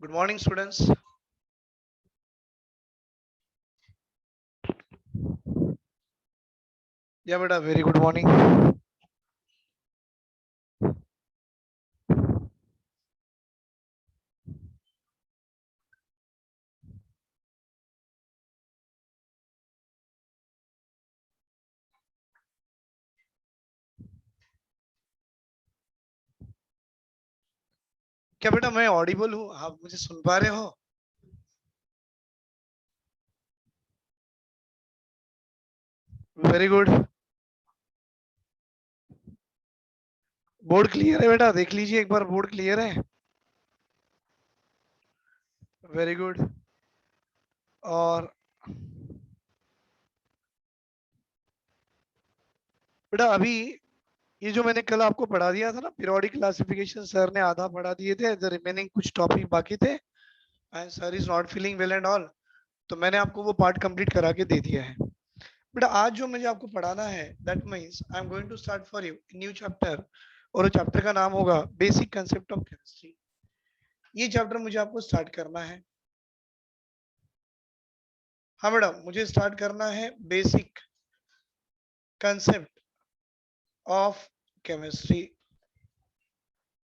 Good morning, students. Yeah, beta, very good morning. क्या बेटा मैं ऑडिबल हूँ? आप मुझे सुन पा रहे हो? Very good. बोर्ड क्लियर है बेटा, देख लीजिए एक बार, बोर्ड क्लियर है। Very good. और बेटा अभी ये जो मैंने कल आपको पढ़ा दिया था ना, पीरियोडिक क्लासिफिकेशन, सर ने आधा पढ़ा दिए थे, द रिमेनिंग कुछ टॉपिक बाकी थे and sir is not feeling well and all, तो मैंने आपको वो पार्ट कंप्लीट करा के दे दिया है। बेटा आज जो मुझे आपको पढ़ाना है, that means I am going to start for you new chapter, और वो चैप्टर का नाम होगा बेसिक कंसेप्ट ऑफ केमिस्ट्री। ये चैप्टर मुझे आपको स्टार्ट करना है। हाँ मैडम, मुझे स्टार्ट करना है बेसिक कंसेप्ट ऑफ केमिस्ट्री।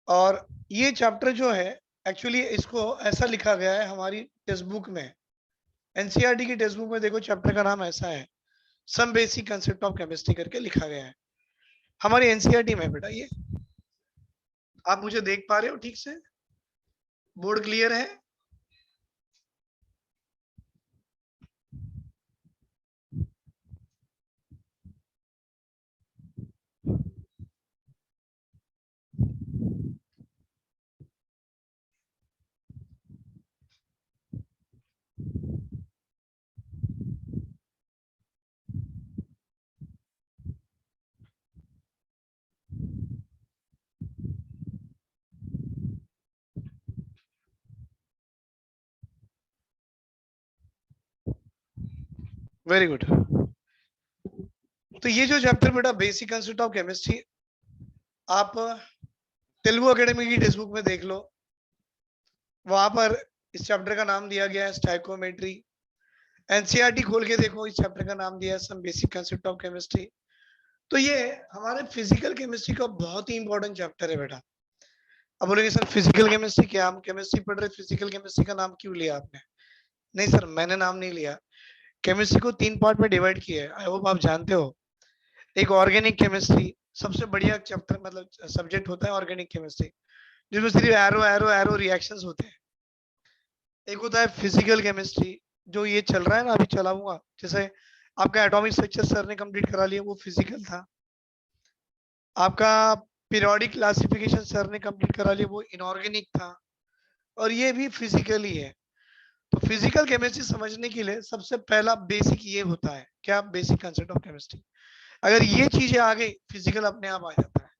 और ये चैप्टर जो है, एक्चुअली इसको ऐसा लिखा गया है हमारी टेक्स्ट बुक में, एनसीईआरटी की टेक्स्ट बुक में। देखो चैप्टर का नाम ऐसा है, some basic concept of chemistry करके लिखा गया है हमारी एनसीईआरटी में। बेटा ये आप मुझे देख पा रहे हो ठीक से? बोर्ड क्लियर है? Very good. तो ये जो चैप्टर बेटा बेसिक कंसेप्ट ऑफ केमिस्ट्री, आप तेलुगु एकेडमी की टेक्स्ट बुक में देख लो, वहां पर इस चैप्टर का नाम दिया गया है स्टाइकोमेट्री। एनसीईआरटी खोल के देखो, इस चैप्टर का नाम दिया है some basic concept of chemistry. तो ये हमारे फिजिकल केमिस्ट्री का बहुत ही इंपॉर्टेंट चैप्टर है बेटा। अब बोलेंगे सर फिजिकल केमिस्ट्री क्या, हम केमिस्ट्री पढ़ रहे, फिजिकल केमिस्ट्री का नाम क्यों लिया आपने? नहीं सर, मैंने नाम नहीं लिया। केमिस्ट्री को 3 पार्ट में डिवाइड किया है, आई होप आप जानते हो। एक ऑर्गेनिक केमिस्ट्री, सबसे बढ़िया चैप्टर मतलब सब्जेक्ट होता है ऑर्गेनिक केमिस्ट्री, जिसमें सिर्फ एरो एरो एरो रिएक्शंस होते हैं। एक होता है फिजिकल केमिस्ट्री, जो ये चल रहा है ना, अभी चलाऊंगा, जैसे आपका एटॉमिक स्ट्रक्चर सर ने कंप्लीट करा लिया, वो फिजिकल था। आपका पीरियोडिक क्लासिफिकेशन सर ने कंप्लीट करा लिया, वो इनऑर्गेनिक था। और ये भी फिजिकल ही है। तो फिजिकल केमिस्ट्री समझने के लिए सबसे पहला बेसिक ये होता है, क्या? Basic concept of chemistry. अगर ये चीजें आ गई, फिजिकल अपने आप आ जाता है।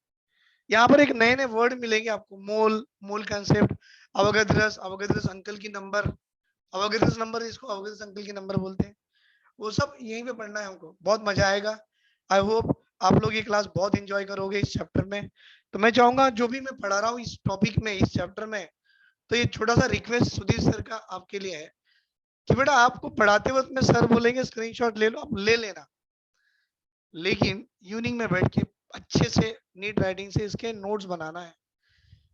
यहाँ पर एक नए नए वर्ड मिलेंगे आपको, मोल, मोल कंसेप्ट, अवगेद्रस, अवगेद्रस अंकल की नंबर, अवगेद्रस नंबर, इसको अवगेद्रस अंकल की नंबर बोलते हैं। वो सब यहीं पे पढ़ना है हमको, बहुत मजा आएगा। आई होप आप लोग ये क्लास बहुत एंजॉय करोगे इस चैप्टर में। तो मैं चाहूंगा जो भी मैं पढ़ा रहा हूँ इस टॉपिक में, इस चैप्टर में, तो ये छोटा सा रिक्वेस्ट सुधीर सर का आपके लिए है कि बेटा आपको पढ़ाते वक्त में सर बोलेंगे स्क्रीनशॉट ले लो, आप ले लेना, लेकिन इवनिंग में बैठ के अच्छे से नीट राइटिंग से इसके नोट्स बनाना है।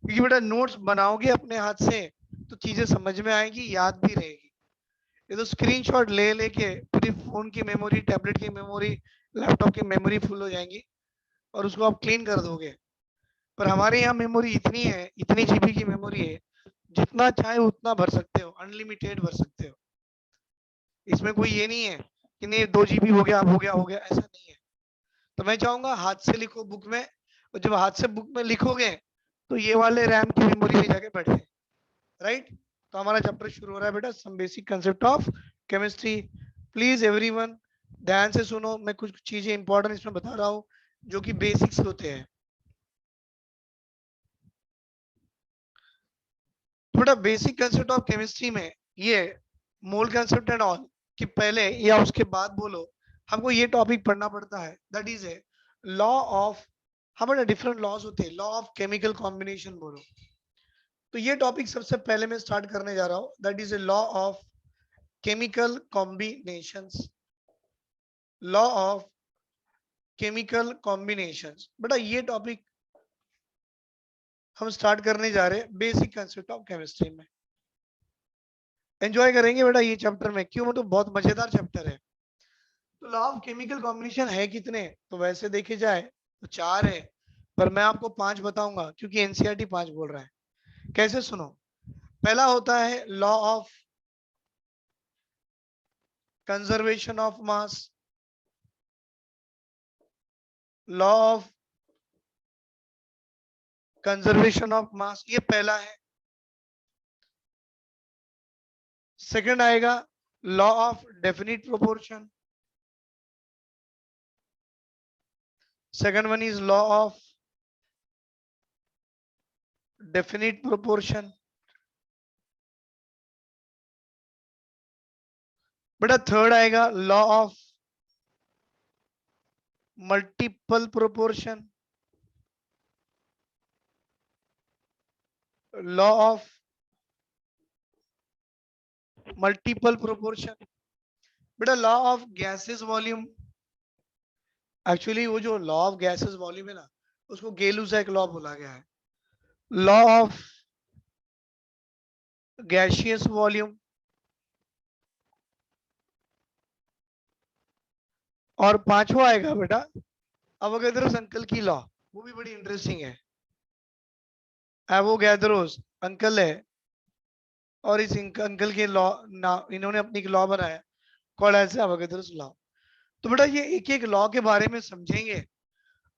क्योंकि बेटा नोट्स बनाओगे अपने हाथ से तो चीजें समझ में आएगी, याद भी रहेगी। ये तो स्क्रीनशॉट ले लेके पूरी फोन की मेमोरी, टैबलेट की मेमोरी, लैपटॉप की मेमोरी फुल हो जाएंगी और उसको आप क्लीन कर दोगे। पर हमारे यहाँ मेमोरी इतनी है, इतनी जीबी की मेमोरी है, जितना चाहे उतना भर सकते हो, अनलिमिटेड भर सकते हो। इसमें कोई ये नहीं है कि नहीं 2 GB हो गया, अब हो गया, ऐसा नहीं है। तो मैं चाहूंगा हाथ से लिखो बुक में, और जब हाथ से बुक में लिखोगे तो ये वाले रैम की मेमोरी में जाके बैठे, राइट? तो हमारा चैप्टर शुरू हो रहा है बेटा, some basic concept of chemistry. Please everyone ध्यान से सुनो, मैं कुछ चीजें इंपॉर्टेंट इसमें बता रहा हूँ जो कि बेसिक्स होते हैं। थोड़ा बेसिक कंसेप्ट ऑफ केमिस्ट्री में ये मोल कंसेप्ट एंड ऑल कि पहले या उसके बाद बोलो, हमको ये टॉपिक पढ़ना पड़ता है, that is a law of, हमारे डिफरेंट लॉज होते हैं, लॉ ऑफ केमिकल कॉम्बिनेशन बोलो, तो ये टॉपिक सबसे पहले मैं स्टार्ट करने जा रहा हूं, that is a law of chemical combinations. Law of chemical combinations, बेटा ये टॉपिक हम स्टार्ट करने जा रहे हैं बेसिक कंसेप्ट ऑफ केमिस्ट्री में। एंजॉय करेंगे बेटा ये चैप्टर में, क्यों? मतलब बहुत मजेदार चैप्टर है। तो लॉ ऑफ केमिकल कॉम्बिनेशन है कितने? तो वैसे देखे जाए तो 4 है, पर मैं आपको 5 बताऊंगा क्योंकि एनसीईआरटी 5 बोल रहा है। कैसे? सुनो। पहला होता है law of conservation of mass. Law of conservation of mass, ये पहला है। सेकंड आएगा law of definite proportion. Second one is law of definite proportion. बेटा थर्ड आएगा law of multiple proportion. Law of multiple proportion. बेटा law of gases volume. Actually वो जो law of gases volume है ना, उसको गेलुसैक लॉ बोला गया है। Law of gaseous volume. और पांचवा आएगा बेटा अवोगाद्रोस अंकल की लॉ, वो भी बड़ी इंटरेस्टिंग है। एवोगाद्रोस अंकल है और इस अंकल के लॉ इन्होंने अपनी लॉ बनाया कॉल्ड एज एवोगाद्रोस लॉ। तो बेटा ये एक एक लॉ के बारे में समझेंगे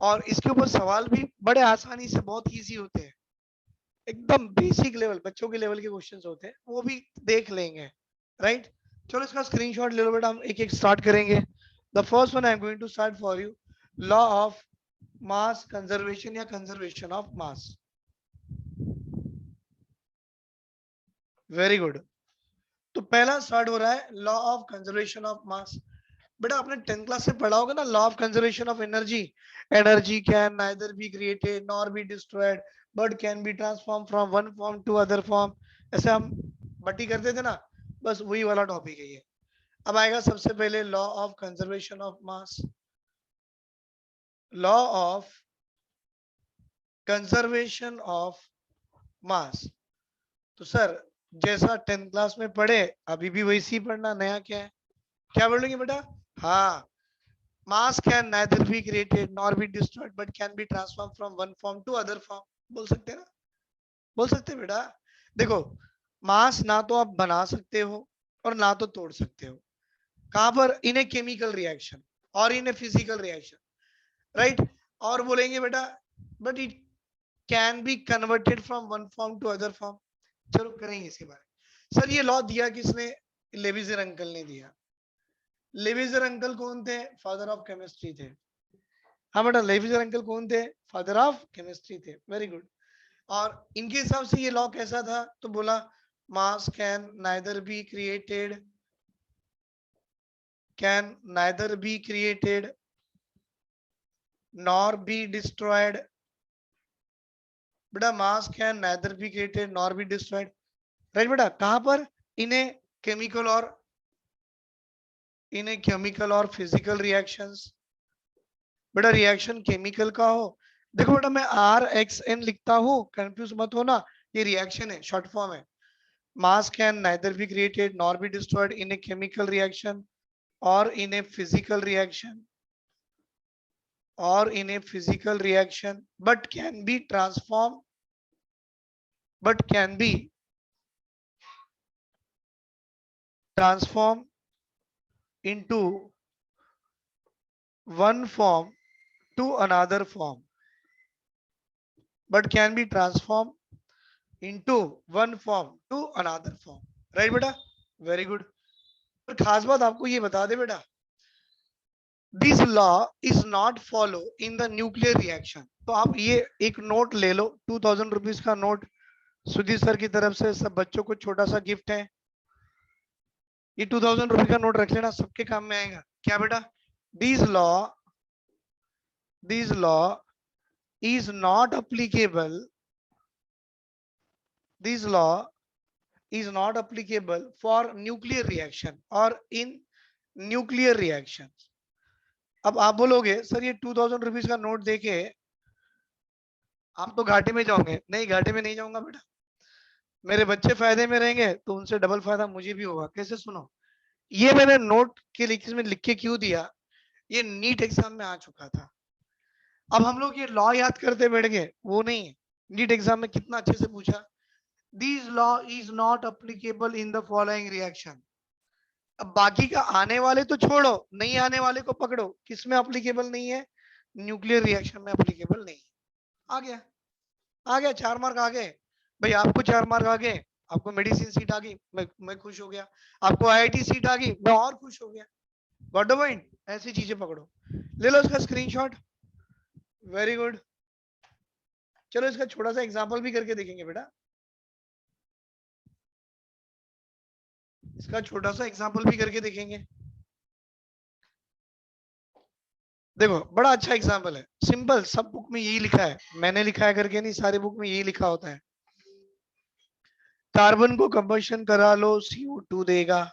और इसके ऊपर सवाल भी बड़े आसानी से, बहुत इजी होते हैं, एकदम बेसिक लेवल, बच्चों के लेवल के क्वेश्चंस होते हैं, वो भी देख लेंगे। राइट, चलो इसका स्क्रीनशॉट ले लो बेटा, हम एक एक स्टार्ट करेंगे। The first one I am going to start for you, law of mass conservation या conservation of mass. Very good. तो पहला स्टार्ट हो रहा है law of conservation of mass. बेटा आपने 10th क्लास से पढ़ा होगा ना, law of conservation of energy. Energy can neither be created nor be destroyed but can be transform from one form to other form. ऐसे हम बटी करते थे ना, बस वही वाला टॉपिक है ये। अब आएगा सबसे पहले law of conservation of mass. Law of conservation of मास। तो सर जैसा 10th क्लास में पढ़े अभी भी वैसे ही पढ़ना, नया क्या है? क्या बोलेंगे बेटा? हाँ, mass can neither be created nor be destroyed but can be transformed from one form to other form। बोल सकते हैं ना? बोल सकते हैं बेटा। देखो, मास ना तो आप बना सकते हो और ना तो तोड़ सकते हो। कहां पर? इन ए केमिकल रिएक्शन और in a physical reaction. Right, और बोलेंगे बेटा but it can be converted from one form to other form. चलो करेंगे इसके बारे में। सर ये लॉ दिया किसने? लेविजर अंकल ने दिया। लेविजर अंकल कौन थे? फादर ऑफ केमिस्ट्री थे। हाँ बेटा, लेविजर अंकल कौन थे? फादर ऑफ केमिस्ट्री थे। Very good. और इनके हिसाब से ये लॉ कैसा था? तो बोला mass can neither be created nor be destroyed. बेटा mass can neither be created nor be destroyed. Right बेटा, कहां पर? इन्हें केमिकल और फिजिकल रिएक्शंस। बेटा रिएक्शन केमिकल का हो, देखो बेटा मैं RXN लिखता हूँ, कंफ्यूज मत होना, ये रिएक्शन है, शॉर्ट फॉर्म है। Mass can neither be created nor be destroyed in a chemical reaction और in a physical reaction but can be transform into one form to another form but can be transform into one form to another form। Right बेटा, very good. और खास बात आपको ये बता दे बेटा, this law is not follow in the nuclear reaction. तो आप ये एक नोट ले लो, 2000 रुपीज का नोट सुधीर सर की तरफ से, सब बच्चों को छोटा सा गिफ्ट है। ये 2000 रुपए का नोट रख लेना, सबके काम में आएगा। क्या बेटा? This law is not applicable this law is not applicable for nuclear reaction or in nuclear reactions. अब आप बोलोगे सर ये 2000 रुपीज का नोट देके आप तो घाटे में जाओगे। नहीं, घाटे में नहीं जाऊंगा बेटा, मेरे बच्चे फायदे में रहेंगे तो उनसे डबल फायदा मुझे भी होगा। कैसे? सुनो, ये मैंने नोट के में लिख के क्यों दिया, ये नीट एग्जाम में आ चुका था। अब हम लोग ये लॉ याद करते बैठ गए, वो नहीं है। नीट एग्जाम में कितना अच्छे से पूछा, this law is not applicable in the following reaction. अब बाकी का आने वाले तो छोड़ो, नहीं आने वाले को पकड़ो, किसमें अप्लीकेबल नहीं है? न्यूक्लियर रिएक्शन में अप्लीकेबल नहीं है। आ गया, आ गया, 4 मार्क आ गए भाई। आपको 4 मार्क आ गए, आपको मेडिसिन सीट आ गई, मैं खुश हो गया। आपको आईआईटी सीट आ गई, मैं और खुश हो गया। Got the point? ऐसी चीजें पकड़ो। ले लो इसका स्क्रीनशॉट। Very good. चलो इसका छोटा सा एग्जांपल भी करके देखेंगे बेटा, इसका छोटा सा एग्जांपल भी करके देखेंगे। देखो बड़ा अच्छा एग्जांपल है, सिंपल, सब बुक में यही लिखा है, मैंने लिखा है करके नहीं, सारे बुक में यही लिखा होता है। कार्बन को कंबशन करा लो, CO2 देगा।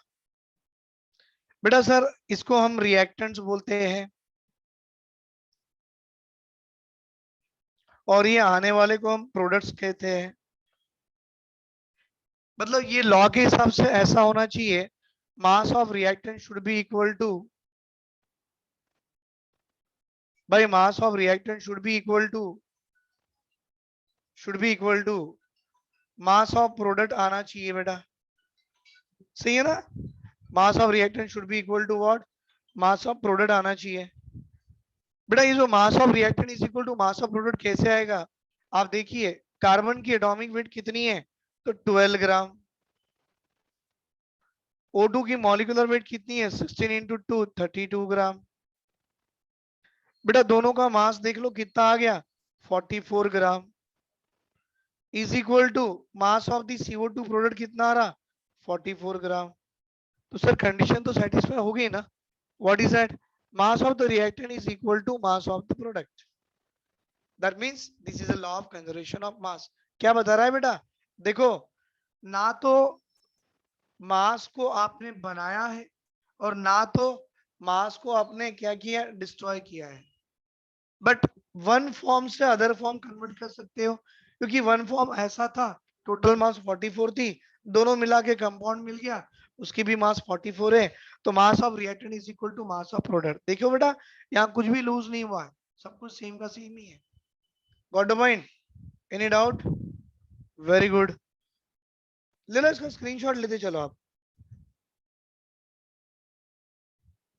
बेटा सर इसको हम रिएक्टेंट्स बोलते हैं, और ये आने वाले को हम प्रोडक्ट्स कहते हैं। मतलब ये लॉ के हिसाब से ऐसा होना चाहिए, mass of reactant should be equal to, भाई mass of reactant should be equal to mass of product आना चाहिए बेटा। सही है ना? Mass of reactant should be equal to what? Mass of product आना चाहिए। बेटा ये जो mass of reactant is equal to mass of product कैसे आएगा? आप देखिए, कार्बन की एटॉमिक वेट कितनी है? तो 12 ग्राम। O2 की मॉलिक्यूलर वेट कितनी है? 16 इंटू 2, 32 ग्राम। बेटा दोनों का मास देख लो कितना आ गया, 44 gram. Is equal to mass of the CO2 product कितना आ रहा? 44 ग्राम। तो सर कंडीशन तो सेटिस्फाई हो गई ना? What is that? Mass of the reactant is equal to mass of the product. That means this is a law of conservation of mass. क्या बता रहा है बेटा? देखो, ना तो मास को आपने बनाया है और ना तो मास को आपने क्या किया, डिस्ट्रॉय किया है, बट वन फॉर्म से अदर फॉर्म कन्वर्ट कर सकते हो। क्योंकि वन फॉर्म ऐसा था, टोटल मास 44 थी, दोनों मिला के कंपाउंड मिल गया, उसकी भी मास 44 है। तो mass of reactant is equal to mass of product. देखो बेटा, यहाँ कुछ भी लूज नहीं हुआ है, सब कुछ सेम का सेम ही है। Got the point? Any doubt? Very good. ले लो इसका स्क्रीनशॉट, लेते चलो आप,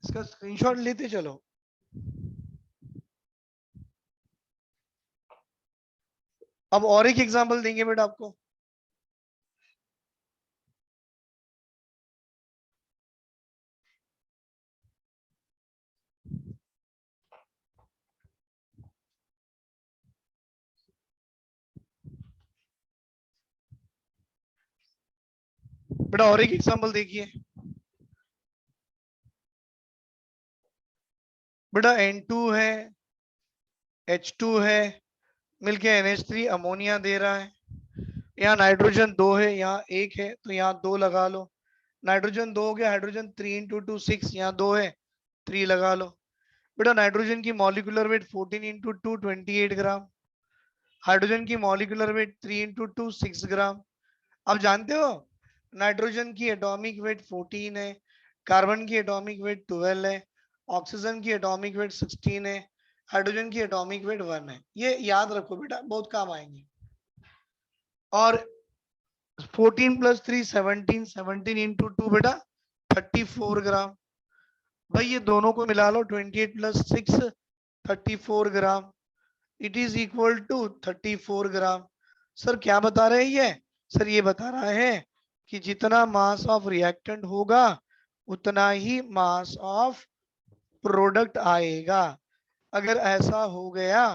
इसका स्क्रीनशॉट लेते चलो। अब और एक एग्जांपल देंगे बेटा आपको। बेटा और एक एग्जांपल देखिए। बेटा N2 है, H2 है, मिलके NH3 अमोनिया दे रहा है। यहाँ नाइट्रोजन 2 है, यहाँ 1 है, तो यहाँ 2 लगा लो। नाइट्रोजन 2 हो गया, हाइड्रोजन 3 इंटू 2 6, यहाँ 2 है, 3 लगा लो। बेटा नाइट्रोजन की मॉलिक्यूलर वेट 14 इंटू 2 28 ग्राम। हाइड्रोजन की मॉलिक्यूलर वेट 3 इंटू 2 6 ग्राम। अब जानते हो नाइट्रोजन की एटॉमिक वेट 14 है, कार्बन की एटॉमिक वेट 12 है, ऑक्सीजन की एटॉमिक वेट 16 है, हाइड्रोजन की एटॉमिक वेट 1 है। ये याद रखो बेटा, बहुत काम आएंगे। और 14 प्लस 3 17, 17 इंटू 2 बेटा 34 ग्राम। भाई ये दोनों को मिला लो, 28 plus 6 34 gram. It is equal to 34 gram. Sir क्या बता रहे हैं ये? सर ये बता रहा है कि जितना मास ऑफ रिएक्टेंट होगा उतना ही मास ऑफ प्रोडक्ट आएगा। अगर ऐसा हो गया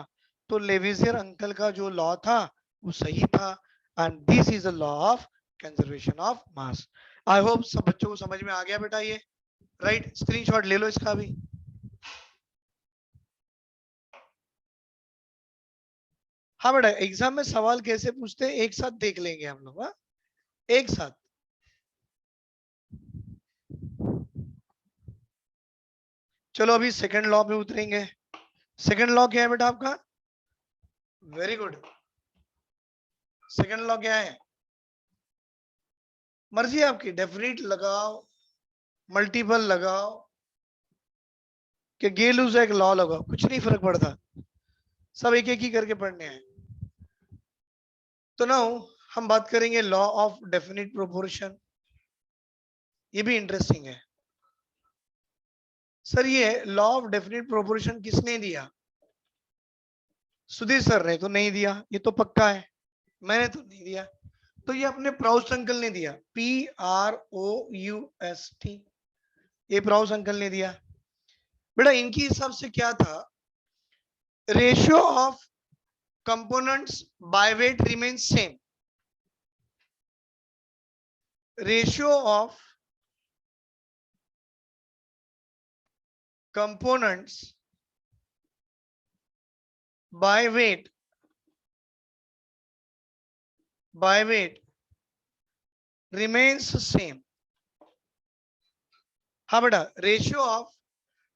तो लेविसियर अंकल का जो लॉ था वो सही था, and this is a law of conservation of mass. I hope सब बच्चों को समझ में आ गया बेटा ये, राइट? स्क्रीनशॉट ले लो इसका भी। हाँ बेटा, एग्जाम में सवाल कैसे पूछते हैं एक साथ देख लेंगे हम लोग। हाँ, एक साथ। चलो अभी सेकंड लॉ पे उतरेंगे। सेकंड लॉ क्या है बेटा आपका? Very good. सेकंड लॉ क्या है? मर्जी आपकी, डेफिनेट लगाओ, मल्टीपल लगाओ, कि गेलूज एक लॉ लगाओ, कुछ नहीं फर्क पड़ता, सब एक एक ही करके पढ़ने हैं। तो नाउ हम बात करेंगे लॉ ऑफ डेफिनेट प्रोपोर्शन। ये भी इंटरेस्टिंग है। सर ये लॉ ऑफ डेफिनेट प्रोपोर्शन किसने दिया? सुधीर सर ने तो नहीं दिया, ये तो पक्का है। मैंने तो नहीं दिया, तो ये अपने प्राउस अंकल ने दिया, PROUST। ये प्राउस अंकल ने दिया। बेटा इनकी हिसाब से क्या था? Ratio of components bye weight remain same. Ratio of components by weight remains same. हाँ बेटा, ratio of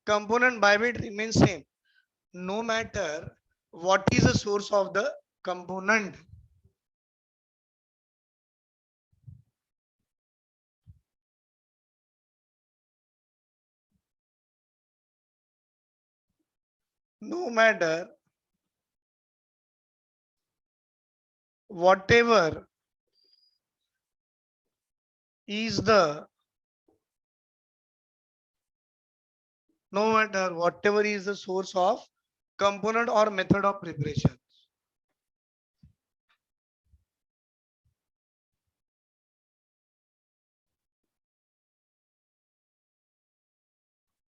component by wait remains same no matter what is the source of the component. No matter whatever is the source of component or method of preparation.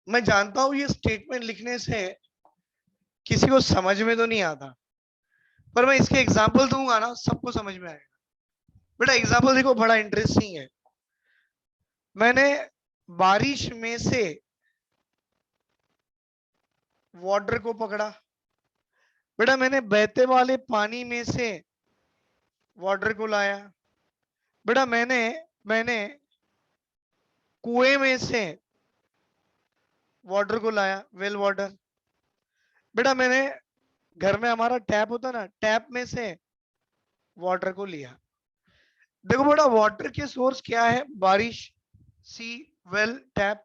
मैं जानता हूं ये statement लिखने से किसी को समझ में तो नहीं आता, पर मैं इसके एग्जाम्पल दूंगा ना, सबको समझ में आएगा। बेटा एग्जाम्पल देखो, बड़ा इंटरेस्टिंग है। मैंने बारिश में से वाटर को पकड़ा। बेटा मैंने बहते वाले पानी में से वाटर को लाया। बेटा मैंने कुएं में से वाटर को लाया, वेल वाटर। बेटा मैंने घर में हमारा टैप होता ना, टैप में से वाटर को लिया। देखो बेटा वाटर के सोर्स क्या है? बारिश, सी, वेल, टैप।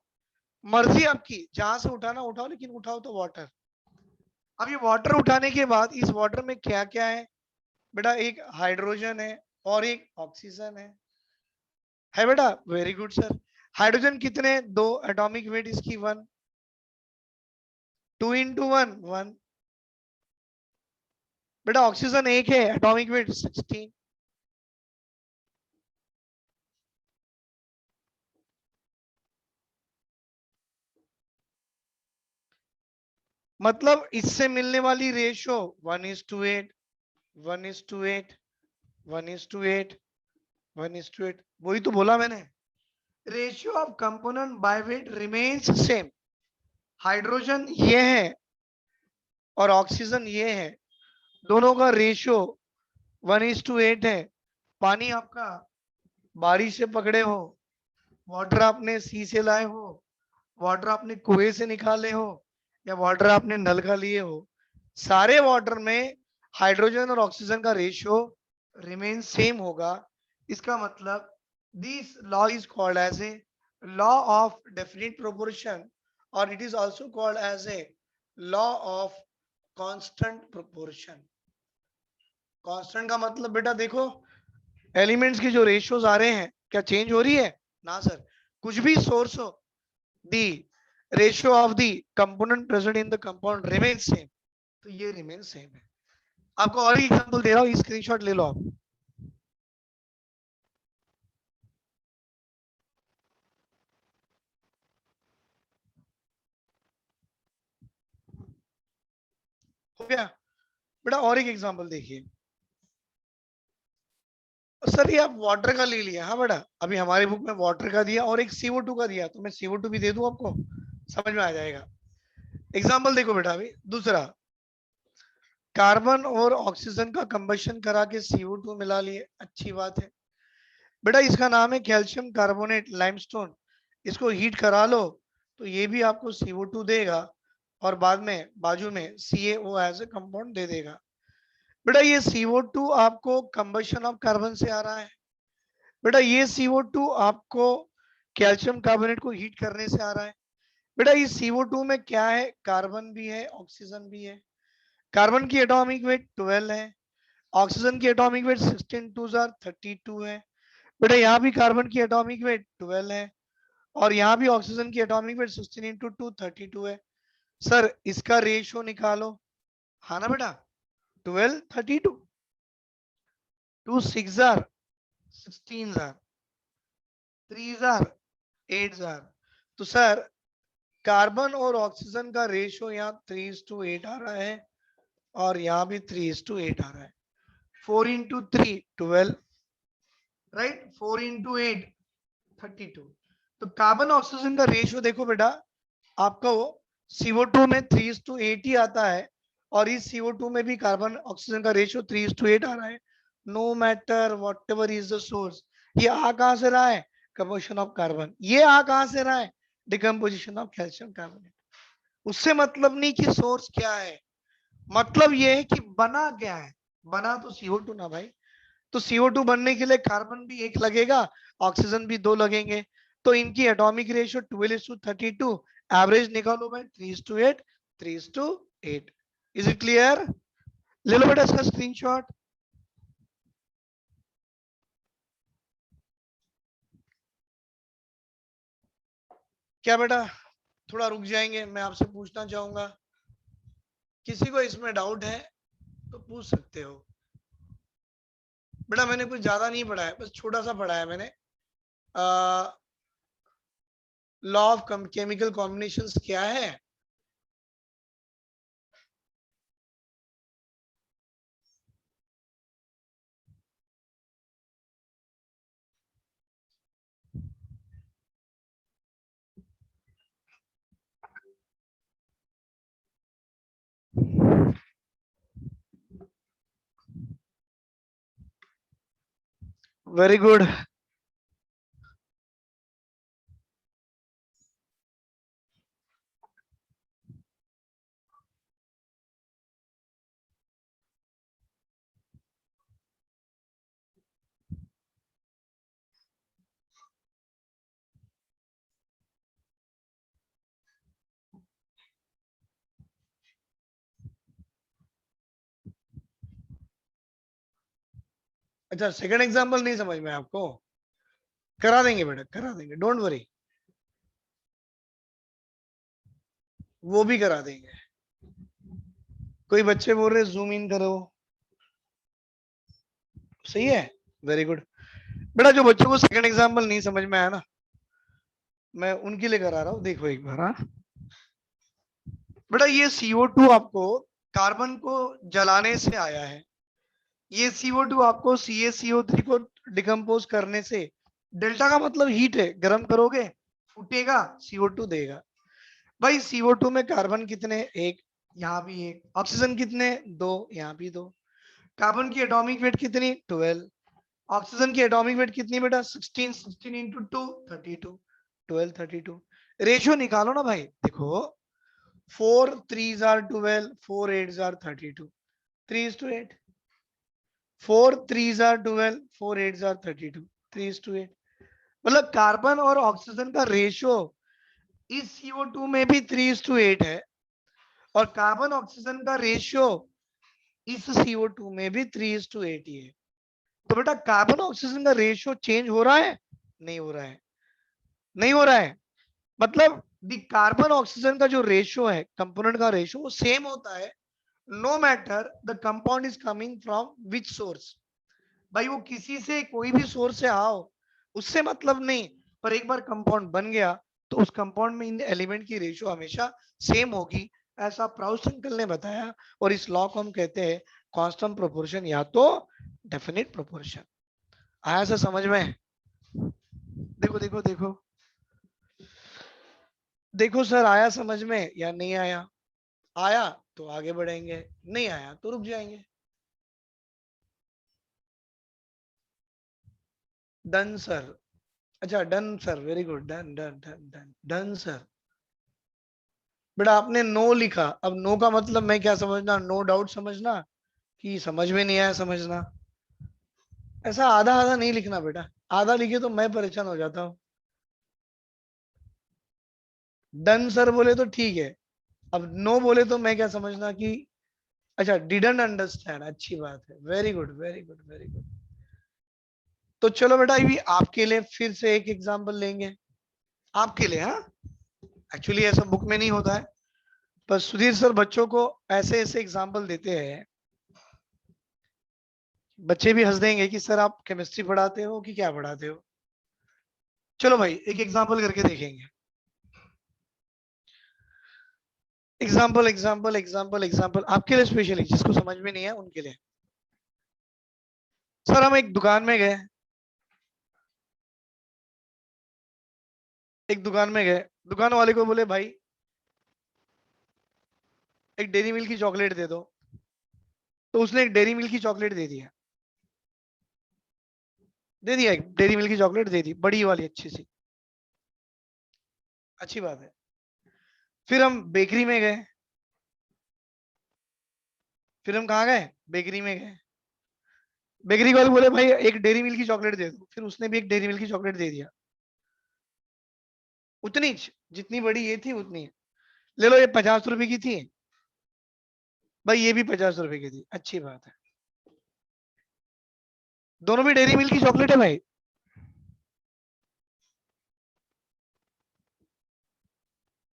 मर्जी आपकी, जहां से उठाना उठाओ, लेकिन उठाओ तो वाटर। अब ये वाटर उठाने के बाद इस वाटर में क्या क्या है? बेटा एक हाइड्रोजन है और एक ऑक्सीजन है बेटा। Very good sir. हाइड्रोजन कितने? 2, एटॉमिक वेट इसकी 1, 2 into 1 1। बेटा ऑक्सीजन एक है, एटॉमिक वेट 16। मतलब इससे मिलने वाली रेशियो 1:8, 1:8, 1:8, 1:8। वही तो बोला मैंने, ratio of component by wait remains same. Hydrogen ये है और ऑक्सीजन ये है, दोनों का रेशियो 1:8 है। पानी आपका बारिश से पकड़े हो, वाटर आपने सी से लाए हो, वाटर आपने कुएं से निकाले हो, या वाटर आपने नल का लिए हो, सारे वाटर में हाइड्रोजन और ऑक्सीजन का रेशियो रिमेन सेम होगा। इसका मतलब this law is called as a law of definite proportion, और it is also called as a law of constant proportion. Constant का मतलब बेटा देखो, एलिमेंट्स की जो रेशियोज आ रहे हैं क्या चेंज हो रही है? ना सर, कुछ भी सोर्स हो, दी ratio of the component present in the compound remain same. तो ये रिमेन सेम है। आपको और एग्जांपल दे रहा हूं, स्क्रीनशॉट ले लो आप। हो गया बेटा? और एक एग्जांपल देखिए सर, ये आप वाटर का ले लिया। हाँ बेटा, अभी हमारे बुक में वाटर का दिया और एक CO2 का दिया, तो मैं CO2 भी दे दूं आपको, समझ में आ जाएगा। एग्जांपल देखो बेटा, अभी दूसरा, कार्बन और ऑक्सीजन का कंबशन करा के CO2 मिला लिए, अच्छी बात है बेटा। इसका नाम है कैल्शियम कार्बोनेट लाइमस्टोन। इसको हीट करा लो तो ये भी आपको CO2 देगा और बाद में बाजू में CaO एज ए कंपाउंड दे देगा। बेटा ये CO2 आपको कंबशन ऑफ कार्बन से आ रहा है। बेटा ये CO2 आपको कैल्शियम कार्बोनेट को हीट करने से आ रहा है। बेटा इस CO2 में क्या है, कार्बन भी है ऑक्सीजन भी है। कार्बन की एटॉमिक वेट 12 है, ऑक्सीजन की एटॉमिक वेट 16 2 32 है। बेटा यहाँ भी कार्बन की एटॉमिक वेट 12 है और यहाँ भी ऑक्सीजन की एटॉमिक वेट 16 इंटू 2 32 है। सर इसका रेशियो निकालो। हाँ ना बेटा, 12 32 2 6 16 3 8 तो सर कार्बन और ऑक्सीजन का रेशियो यहाँ 3:8 आ रहा है और यहाँ भी 3:8 आ रहा है। 4 इंटू 3 12, राइट, 4 इंटू 8 32। तो कार्बन ऑक्सीजन का रेशियो देखो बेटा, आपका वो CO2 में 3:8 ही आता है और इस CO2 में भी कार्बन ऑक्सीजन का रेशियो 3:8 आ रहा है। No matter whatever is the source. ये आ कहां से रहा है, कंबशन ऑफ कार्बन। ये आ कहां से रहा है, डिकम्पोजिशन ऑफ कैल्शियम कार्बोनेट। उससे मतलब नहीं कि सोर्स क्या है, मतलब ये है कि बना क्या है। बना तो CO2 ना भाई। तो CO2 बनने के लिए कार्बन भी एक लगेगा, ऑक्सीजन भी 2 लगेंगे। तो इनकी एटॉमिक रेशियो 12:32। एवरेज निकालो भाई 3:8 3:8। Is it clear? ले लो बेटा इसका स्क्रीनशॉट। क्या बेटा थोड़ा रुक जाएंगे, मैं आपसे पूछना चाहूंगा, किसी को इसमें डाउट है तो पूछ सकते हो। बेटा मैंने कुछ ज्यादा नहीं पढ़ा है, बस छोटा सा पढ़ा है मैंने। लॉ ऑफ केमिकल कॉम्बिनेशंस क्या है। Very good. अच्छा सेकंड एग्जांपल नहीं समझ में आपको, करा देंगे बेटा करा देंगे, डोंट वरी, वो भी करा देंगे। कोई बच्चे बोल रहे जूम इन करो, सही है, वेरी गुड। बेटा जो बच्चों को सेकंड एग्जांपल नहीं समझ में आया ना, मैं उनके लिए करा रहा हूँ, देखो एक बार। हाँ बेटा ये CO2 आपको कार्बन को जलाने से आया है, ये CO2 आपको CaCO3 को डिकम्पोज करने से, डेल्टा का मतलब हीट है, गर्म करोगे फूटेगा CO2 देगा। भाई CO2 में कार्बन कितने, एक, यहाँ भी एक, ऑक्सीजन कितने, दो, यहाँ भी दो। कार्बन की एटॉमिक वेट कितनी, 12। ऑक्सीजन की एटॉमिक वेट कितनी बेटा, 16 16 इंटू 2 32, 12 32। रेशियो निकालो ना भाई, देखो 4 3 12, 4 8 32, 3:8। 4 3 12, 4 8 32, 3:8। मतलब कार्बन और ऑक्सीजन का रेशियो इस CO2 में भी 3:8 है और कार्बन ऑक्सीजन का रेशियो इस CO2 में भी 3:8 ही है। तो बेटा कार्बन ऑक्सीजन का रेशियो चेंज हो रहा है, नहीं हो रहा है, नहीं हो रहा है। मतलब द कार्बन ऑक्सीजन का जो रेशियो है, कंपोनेंट का रेशियो, वो सेम होता है no matter the compound is coming from which source. भाई वो किसी से, कोई भी सोर्स से आओ, उससे मतलब नहीं, पर एक बार कंपाउंड बन गया तो उस कंपाउंड में इन एलिमेंट की रेशियो हमेशा सेम होगी, ऐसा प्राउस्ट अंकल ने बताया। और इस लॉ को हम कहते हैं कांस्टेंट प्रोपोर्शन या तो डेफिनेट प्रोपोर्शन। आया सर समझ में? देखो देखो देखो देखो सर, आया समझ में या नहीं आया? आया तो आगे बढ़ेंगे, नहीं आया तो रुक जाएंगे। Done sir. अच्छा done sir, very good, done done done done done sir. बेटा आपने नो लिखा, अब नो का मतलब मैं क्या समझना, नो डाउट समझना कि समझ में नहीं आया समझना? ऐसा आधा आधा नहीं लिखना बेटा, आधा लिखे तो मैं परेशान हो जाता हूँ। डन सर बोले तो ठीक है, अब नो बोले तो मैं क्या समझना कि अच्छा डिडंट अंडरस्टैंड, अच्छी बात है, very good very good very good. तो चलो बेटा अभी आपके लिए फिर से एक एग्जांपल लेंगे, आपके लिए। हाँ, एक्चुअली ऐसा बुक में नहीं होता है, पर सुधीर सर बच्चों को ऐसे ऐसे एग्जांपल देते हैं, बच्चे भी हंस देंगे कि सर आप केमिस्ट्री पढ़ाते हो कि क्या पढ़ाते हो। चलो भाई एक एग्जांपल करके देखेंगे। एग्जाम्पल एग्जाम्पल एग्जाम्पल एग्जाम्पल आपके लिए स्पेशली, जिसको समझ में नहीं है उनके लिए। सर हम एक दुकान में गए, एक दुकान में गए, दुकान वाले को बोले भाई एक डेरी मिल्क की चॉकलेट दे दो, तो उसने एक डेरी मिल्क की चॉकलेट दे दिया, दे दिया, एक डेरी मिल्क की चॉकलेट दे दी, बड़ी वाली अच्छी सी, अच्छी बात है। फिर हम बेकरी में गए, फिर हम कहाँ गए, बेकरी में गए, बेकरी वाले बोले भाई एक डेरी मिल्क की चॉकलेट दे दो, फिर उसने भी एक डेरी मिल्क की चॉकलेट दे दिया, उतनी जितनी बड़ी ये थी उतनी, ले लो ये 50 रुपए की थी, भाई ये भी 50 रुपए की थी, अच्छी बात है, दोनों भी डेरी मिल्क की चॉकलेट है भाई।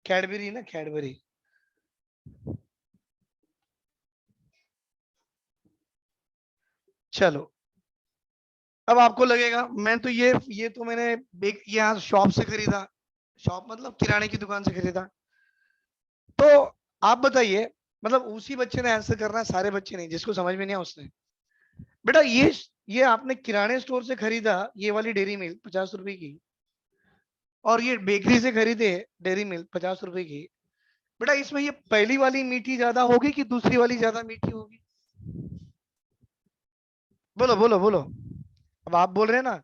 कैडबरी ना, कैडबरी। चलो अब आपको लगेगा मैं तो ये तो मैंने यहाँ शॉप से खरीदा, शॉप मतलब किराने की दुकान से खरीदा, तो आप बताइए, मतलब उसी बच्चे ने आंसर करना है, सारे बच्चे नहीं, जिसको समझ में नहीं आया उसने। बेटा ये आपने किराने स्टोर से खरीदा ये वाली डेरी मिल्क 50 रुपए की, और ये बेकरी से खरीदे डेरी मिल्क 50 रुपए की, बेटा इसमें ये पहली वाली मीठी ज्यादा होगी कि दूसरी वाली ज्यादा मीठी होगी? बोलो बोलो बोलो। अब आप बोल रहे हैं ना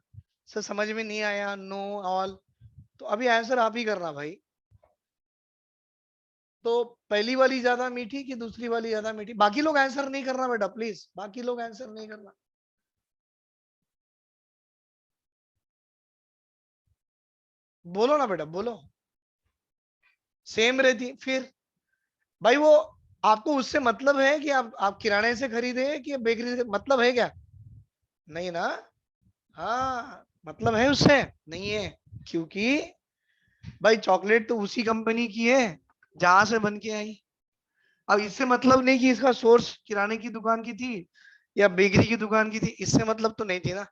सर समझ में नहीं आया, नो ऑल, तो अभी आंसर आप ही करना भाई। तो पहली वाली ज्यादा मीठी कि दूसरी वाली ज्यादा मीठी? बाकी लोग आंसर नहीं करना बेटा प्लीज, बाकी लोग आंसर नहीं करना। बोलो ना बेटा बोलो। सेम रहती फिर? भाई वो आपको उससे मतलब है कि आप किराने से खरीदे कि बेकरी से, मतलब है क्या? नहीं ना। हाँ मतलब है उससे, नहीं है, क्योंकि भाई चॉकलेट तो उसी कंपनी की है जहां से बन के आई। अब इससे मतलब नहीं कि इसका सोर्स किराने की दुकान की थी या बेकरी की दुकान की थी, इससे मतलब तो नहीं थी ना,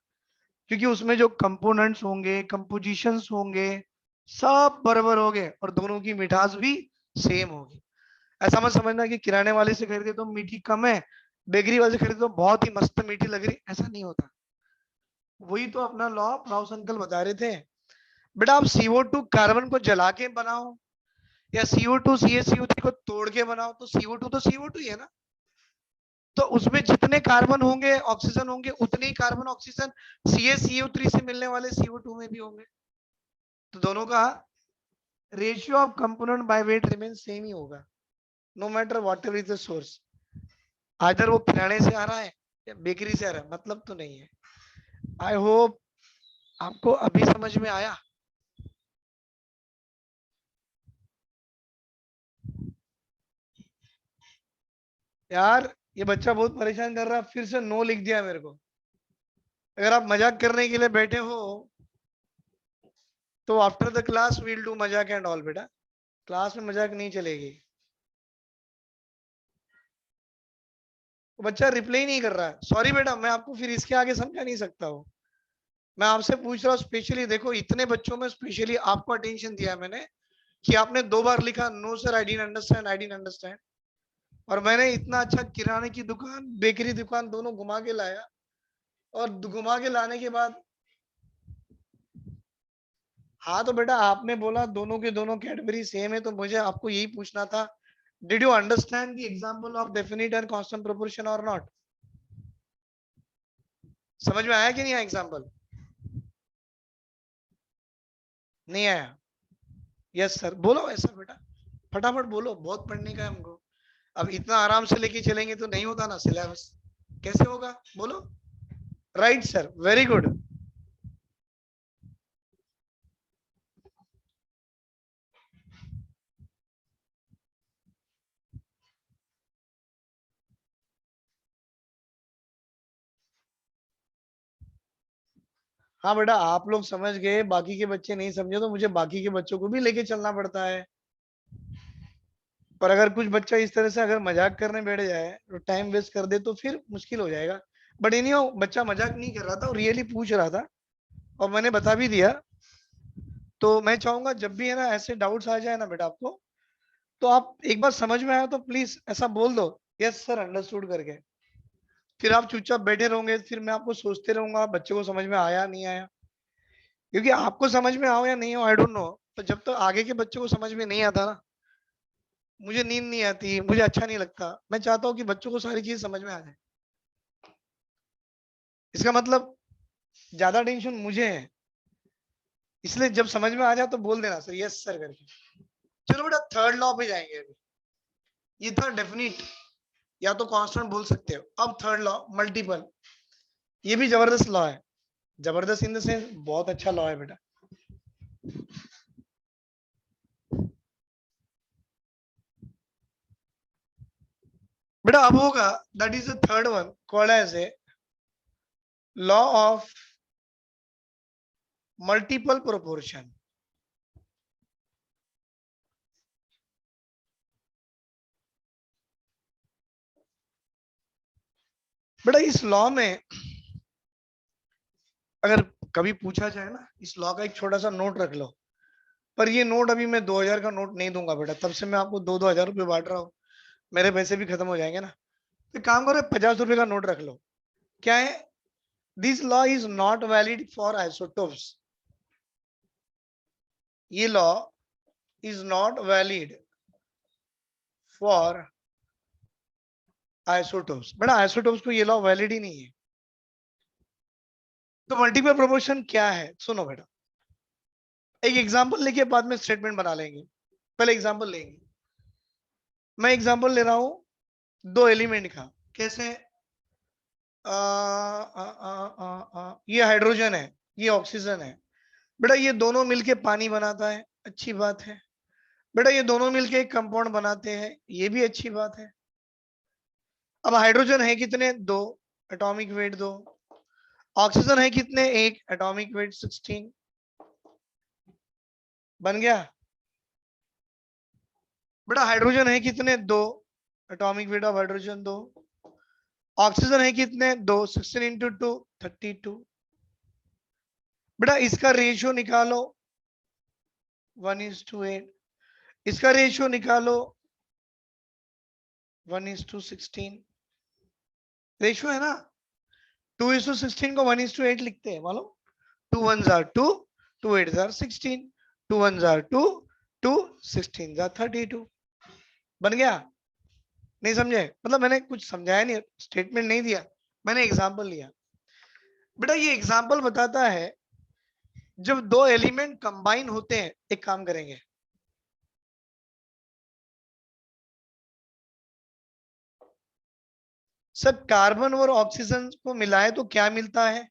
क्योंकि उसमें जो कंपोनेंट्स होंगे, कंपोजिशंस होंगे, सब बराबर होंगे और दोनों की मिठास भी सेम होगी। ऐसा मत समझना कि किराने वाले से खरीदे तो मीठी कम है, बेकरी वाले से खरीदे तो बहुत ही मस्त मीठी लग रही, ऐसा नहीं होता। वही तो अपना लॉ राउस अंकल बता रहे थे। बेटा आप CO2 कार्बन को जला के बनाओ या CO2 CaCO3 को तोड़ के बनाओ, तो CO2 तो CO2 ही है ना। तो उसमें जितने कार्बन होंगे ऑक्सीजन होंगे, उतने ही कार्बन ऑक्सीजन CaCO3 से मिलने वाले CO2 में भी होंगे, तो दोनों का ratio of component by weight remain same ही होगा, no matter whatever is the source. Either वो किराने से आ रहा है या बेकरी से आ रहा है, मतलब तो नहीं है। आई होप आपको अभी समझ में आया। यार ये बच्चा बहुत परेशान कर रहा है, फिर से नो लिख दिया मेरे को। अगर आप मजाक करने के लिए बैठे हो तो after the class we'll do मजाक एंड ऑल बेटा, क्लास में मजाक नहीं चलेगी। वो बच्चा रिप्लाई नहीं कर रहा है, सॉरी बेटा मैं आपको फिर इसके आगे समझा नहीं सकता हूँ। मैं आपसे पूछ रहा हूँ स्पेशली, देखो इतने बच्चों में स्पेशली आपको अटेंशन दिया मैंने कि आपने 2 बार लिखा no sir I didn't understand, I didn't understand, और मैंने इतना अच्छा किराने की दुकान बेकरी दुकान दोनों घुमा के लाया, और घुमा के लाने के बाद हाँ तो बेटा आपने बोला दोनों के दोनों कैडबरी सेम है, तो मुझे आपको यही पूछना था Did you understand the example of definite and constant proportion or not? समझ में आया कि नहीं आया एग्जाम्पल? नहीं आया? यस सर, बोलो ऐसा बेटा, फटाफट बोलो, बहुत पढ़ने का है हमको। अब इतना आराम से लेके चलेंगे तो नहीं होता ना सिलेबस, कैसे होगा बोलो। Right sir, very good. हाँ बेटा, आप लोग समझ गए, बाकी के बच्चे नहीं समझे तो मुझे बाकी के बच्चों को भी लेके चलना पड़ता है। पर अगर कुछ बच्चा इस तरह से अगर मजाक करने बैठ जाए तो टाइम वेस्ट कर दे तो फिर मुश्किल हो जाएगा। बट एनी बच्चा मजाक नहीं कर रहा था और रियली पूछ रहा था और मैंने बता भी दिया। तो मैं चाहूंगा जब भी है ना ऐसे डाउट्स आ जाए ना बेटा आपको, तो आप एक बार समझ में आया तो प्लीज ऐसा बोल दो, यस सर अंडरस्टूड करके। फिर आप चुपचाप बैठे रहोगे, फिर मैं आपको सोचते रहूंगा बच्चे को समझ में आया नहीं आया। क्योंकि आपको समझ में आओ या नहीं हो आई डोंट नो, तो जब तक आगे के बच्चों को समझ में नहीं आता ना, मुझे नींद नहीं आती, मुझे अच्छा नहीं लगता। मैं चाहता हूँ कि बच्चों को सारी चीज समझ में आ जाए। इसका मतलब ज्यादा टेंशन मुझे है, इसलिए जब समझ में आ जाए तो बोल देना सर यस सर करके। चलो बेटा थर्ड लॉ पे जाएंगे अभी। ये था डेफिनिट या तो कांस्टेंट बोल सकते हो। अब थर्ड लॉ मल्टीपल, ये भी जबरदस्त लॉ है। जबरदस्त इन द सेंस बहुत अच्छा लॉ है बेटा। बेटा अब होगा, that is the third one called as a law of multiple proportion. बेटा इस लॉ में अगर कभी पूछा जाए ना, इस लॉ का एक छोटा सा नोट रख लो। पर ये नोट अभी मैं 2000 का नोट नहीं दूंगा बेटा, तब से मैं आपको 2-2 हजार रुपये बांट रहा हूँ, मेरे पैसे भी खत्म हो जाएंगे ना। तो काम करो 50 रुपए का नोट रख लो। क्या है? This law is not valid for isotopes. ये law is not valid for isotopes. बेटा आइसोटोप्स को ये लॉ वैलिड ही नहीं है। तो मल्टीपल प्रोपोर्शन क्या है सुनो बेटा, एक एग्जांपल लेके बाद में स्टेटमेंट बना लेंगे। पहले एग्जांपल लेंगे। मैं एग्जांपल ले रहा हूं दो एलिमेंट का। कैसे? ये हाइड्रोजन है, ये ऑक्सीजन है। बेटा ये दोनों मिलके पानी बनाता है, अच्छी बात है। बेटा ये दोनों मिलके एक कंपाउंड बनाते हैं, ये भी अच्छी बात है। अब हाइड्रोजन है कितने? दो, एटॉमिक वेट दो। ऑक्सीजन है कितने? एक, एटॉमिक वेट 16। बन गया? बेटा हाइड्रोजन है कितने? दो, एटॉमिक वेट ऑफ हाइड्रोजन दो। ऑक्सीजन है कितने? दो, 16 इंटू टू 32। बेटा इसका रेशियो निकालो 1:8। इसका रेशियो निकालो 1:16। रेशियो है ना, 2:16 को 1:8 लिखते हैं मालूम। 2 1s are 2, 2 8s are 16, 2 1s are 2, 2 16s are 32। बन गया? नहीं समझे? मतलब मैंने कुछ समझाया नहीं, स्टेटमेंट नहीं दिया, मैंने एग्जांपल लिया। बेटा ये एग्जांपल बताता है जब दो एलिमेंट कंबाइन होते हैं। एक काम करेंगे, सर कार्बन और ऑक्सीजन को मिलाए तो क्या मिलता है?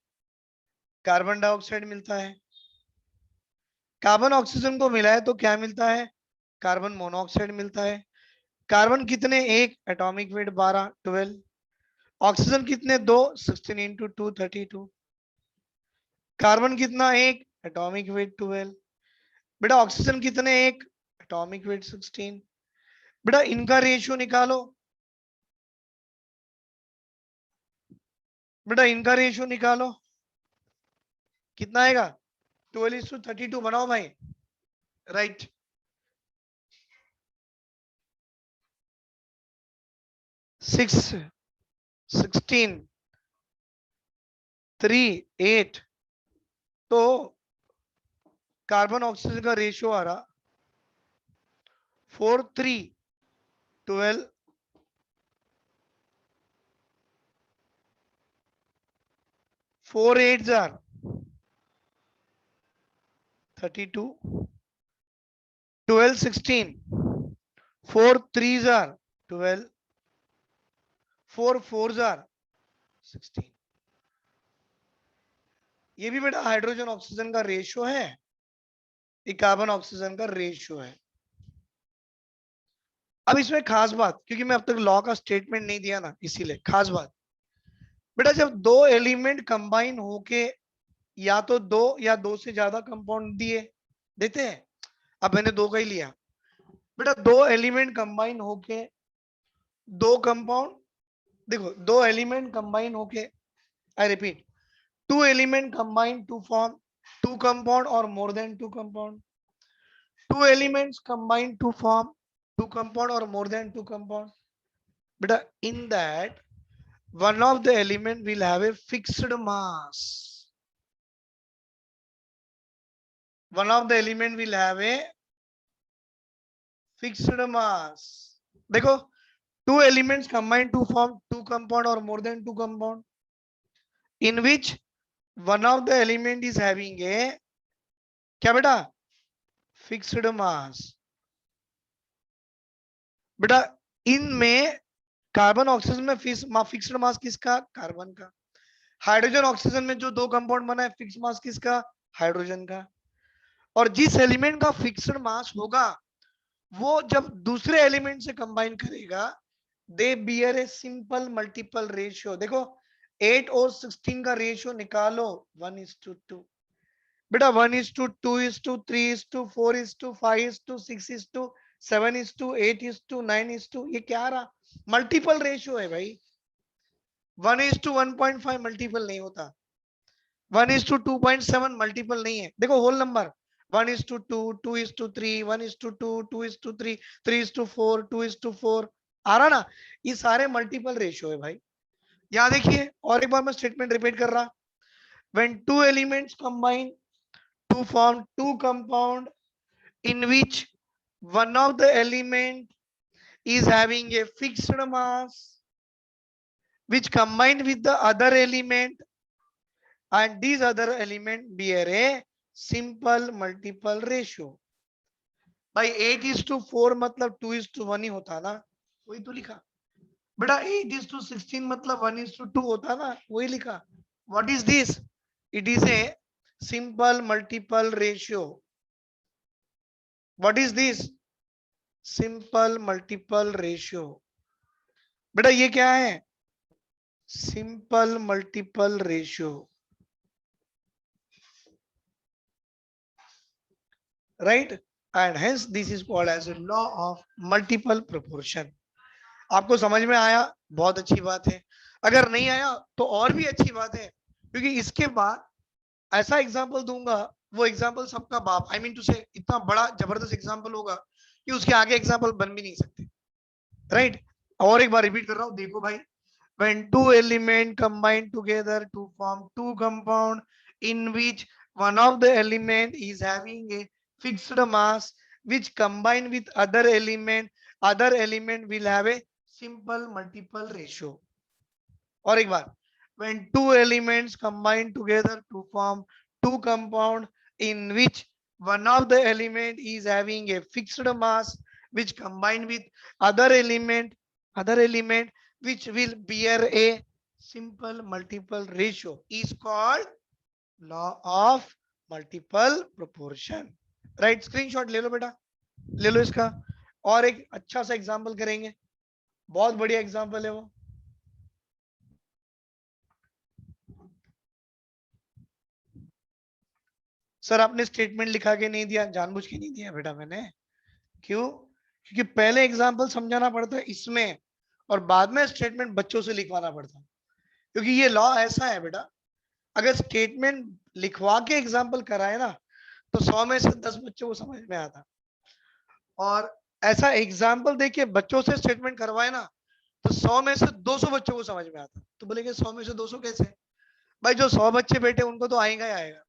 कार्बन डाइऑक्साइड मिलता है। कार्बन ऑक्सीजन को मिलाए तो क्या मिलता है? कार्बन मोनोऑक्साइड मिलता है। कार्बन कितने? एक, एटॉमिक वेट 12 12। ऑक्सीजन कितने? दो, 16 इंटू टू 32। कार्बन कितना? एक, एटॉमिक वेट 12। बेटा ऑक्सीजन कितने? एक, एटॉमिक वेट 16। बेटा इनका रेशियो निकालो। बेटा इनका रेशियो निकालो, कितना आएगा? 12:32 बनाओ भाई। राइट। 6 16 3 8। तो कार्बन ऑक्सीजन का रेशियो आ रहा 4:3 12, 4 8s are 32, 12 16, 4 3s are 12, 4 4s are 16. ये भी बेटा हाइड्रोजन ऑक्सीजन का रेशियो है, ये कार्बन ऑक्सीजन का रेशियो है। अब इसमें खास बात, क्योंकि मैं अब तक लॉ का स्टेटमेंट नहीं दिया ना, इसीलिए खास बात, बेटा जब दो एलिमेंट कंबाइन होके या तो दो या दो से ज्यादा कंपाउंड दिए देते हैं, अब मैंने दो का ही लिया बेटा, दो एलिमेंट कंबाइन होके दो कंपाउंड, देखो दो एलिमेंट कंबाइन होके, I repeat, two element combine to form two compound और more than two compound, two elements combine to form two compound or more than two compound, but in that one of the element will have a fixed mass, one of the element will have a fixed mass. देखो two elements combine to form two compound or more than two compound, in which one of the element is having a क्या बेटा fixed mass. बेटा इनमें carbon oxygen में fixed mass किसका, carbon का। Hydrogen oxygen में जो दो कंपाउंड बना है, फिक्स्ड मास किसका, हाइड्रोजन का। और जिस एलिमेंट का फिक्स्ड मास होगा वो जब दूसरे एलिमेंट से कंबाइन करेगा, दे beer a simple multiple ratio. देखो 8 और 16 का रेशियो निकालो, 1:2। बेटा 1:2, 2:3, 4:5:6:7:8:9, ये क्या रहा, मल्टीपल रेशियो है भाई। 1:1.5 मल्टीपल नहीं होता, 1:2.7 मल्टीपल नहीं है। देखो होल नंबर 1:2, 2:3, 1:2, 2:3, 3:4, 2:4 आ रहा ना, ये सारे मल्टीपल रेशियो है भाई। यहां देखिए और एक बार मैं स्टेटमेंट रिपीट कर रहा, when two elements combine to form two compound in which one of the element is having a fixed mass which combined with the other element and these other element bear a simple multiple ratio। भाई 8:4 मतलब 2:1 ही होता ना, वही तो लिखा। बेटा 8:16 मतलब 1:2 होता ना, वही लिखा। What is this, it is a simple multiple ratio. What is this, simple multiple ratio. बेटा ये क्या है, simple multiple ratio, right. And hence this is called as a law of multiple proportion. आपको समझ में आया, बहुत अच्छी बात है। अगर नहीं आया तो और भी अच्छी बात है, क्योंकि इसके बाद ऐसा एग्जाम्पल दूंगा, वो एग्जाम्पल सबका बाप, आई मीन टू से इतना बड़ा जबरदस्त एग्जाम्पल होगा कि उसके आगे एग्जाम्पल बन भी नहीं सकते, राइट। और एक बार रिपीट कर रहा हूं, देखो भाई, when two element combine together to form two compound in which one of the element is having a fixed mass which combine with other element will have a simple multiple ratio। और एक बार, when two elements combine together to form two compound in which one of the element is having a fixed mass which combine with other element which will bear a simple multiple ratio is called law of multiple proportion। Right, screenshot ले लो बेटा, ले लो इसका। और एक अच्छा सा example करेंगे, बहुत बढ़िया एग्जांपल है वो। सर आपने स्टेटमेंट लिखा के नहीं दिया, जानबूझ के नहीं दिया बेटा मैंने। क्यों, क्योंकि पहले एग्जांपल समझाना पड़ता है इसमें और बाद में स्टेटमेंट बच्चों से लिखवाना पड़ता है। क्योंकि ये लॉ ऐसा है बेटा, अगर स्टेटमेंट लिखवा के एग्जाम्पल कराए ना तो 100 में से 10 बच्चों को समझ में आता, और ऐसा एग्जाम्पल देके बच्चों से स्टेटमेंट करवाए ना तो 100 में से 200 बच्चों को समझ में आता। तो बोलेंगे 100 में से 200 कैसे, भाई जो 100 बच्चे बैठे उनको तो आएगा ही आएगा,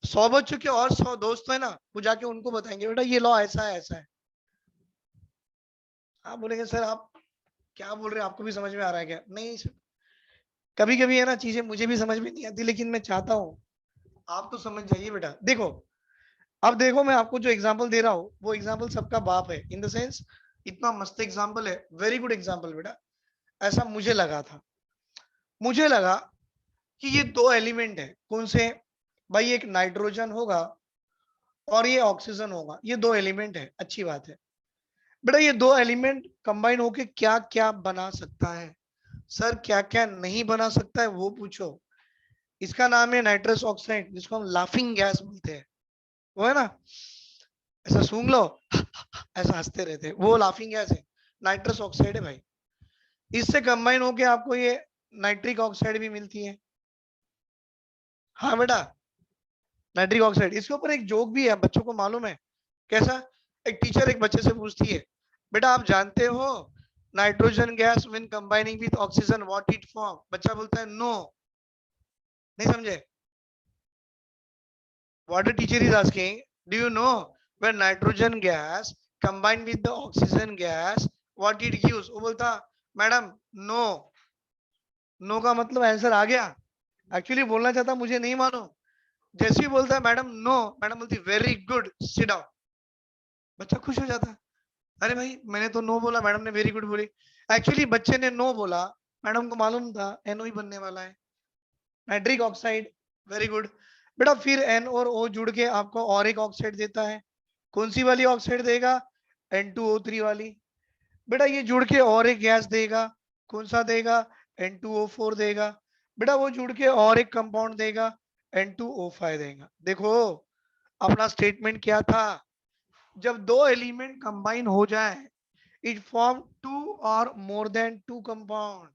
100 बच्चों के और 100 दोस्त है ना, वो जाके उनको बताएंगे बेटा ये लॉ ऐसा है ऐसा है। आप बोलेंगे सर आप क्या बोल रहे हैं, आपको भी समझ में आ रहा है क्या? नहीं, कभी कभी है ना चीजें मुझे भी समझ में नहीं आती, लेकिन मैं चाहता हूँ आप तो समझ जाइए बेटा। देखो, अब देखो मैं आपको जो एग्जांपल दे रहा हूँ वो एग्जांपल सबका बाप है, इन द सेंस इतना मस्त एग्जांपल है, वेरी गुड एग्जांपल बेटा। ऐसा मुझे लगा था, मुझे लगा कि ये दो एलिमेंट है, कौन से भाई? एक नाइट्रोजन होगा और ये ऑक्सीजन होगा, ये दो एलिमेंट है, अच्छी बात है बेटा। ये दो एलिमेंट कंबाइन होके क्या क्या बना सकता है? सर क्या क्या नहीं बना सकता है वो पूछो। इसका नाम है नाइट्रस ऑक्साइड, जिसको हम लाफिंग गैस बोलते हैं, वो है ना, ऐसा सूंघ लो ऐसा हंसते रहते हैं, वो लाफिंग गैस है, नाइट्रस ऑक्साइड है भाई। इससे कंबाइन होके आपको ये नाइट्रिक ऑक्साइड भी मिलती है। हाँ बेटा, नाइट्रिक ऑक्साइड। इसके ऊपर एक जोक भी है, बच्चों को मालूम है कैसा? एक टीचर एक बच्चे से पूछती है, बेटा आप जानते हो nitrogen gas when combining with oxygen what it form? बच्चा बोलता है नो, नहीं समझे? What the teacher is asking, do you know when nitrogen gas combined with the oxygen gas what it gives? वो बोलता मैडम नो। नो का मतलब answer आ गया, एक्चुअली बोलना चाहता मुझे नहीं मालूम। जैसे ही बोलता है मैडम नो, मैडम बोलती वेरी गुड सिट डाउन। बच्चा खुश हो जाता है, अरे भाई मैंने तो नो बोला, मैडम ने वेरी गुड बोली। एक्चुअली बच्चे ने नो बोला, मैडम को मालूम था एनओ ही बनने वाला है, नाइट्रिक ऑक्साइड। वेरी गुड बेटा। फिर एन और ओ जुड़ के आपको और एक ऑक्साइड देता है, कौन सी वाली ऑक्साइड देगा? N2O3 वाली। बेटा ये जुड़ के और एक गैस देगा, कौन सा देगा? N2O4 देगा। बेटा वो जुड़ के और एक कंपाउंड देगा, N2O5 देगा। देखो अपना स्टेटमेंट क्या था, जब दो एलिमेंट कंबाइन हो जाए इट फॉर्म टू और more than two compound.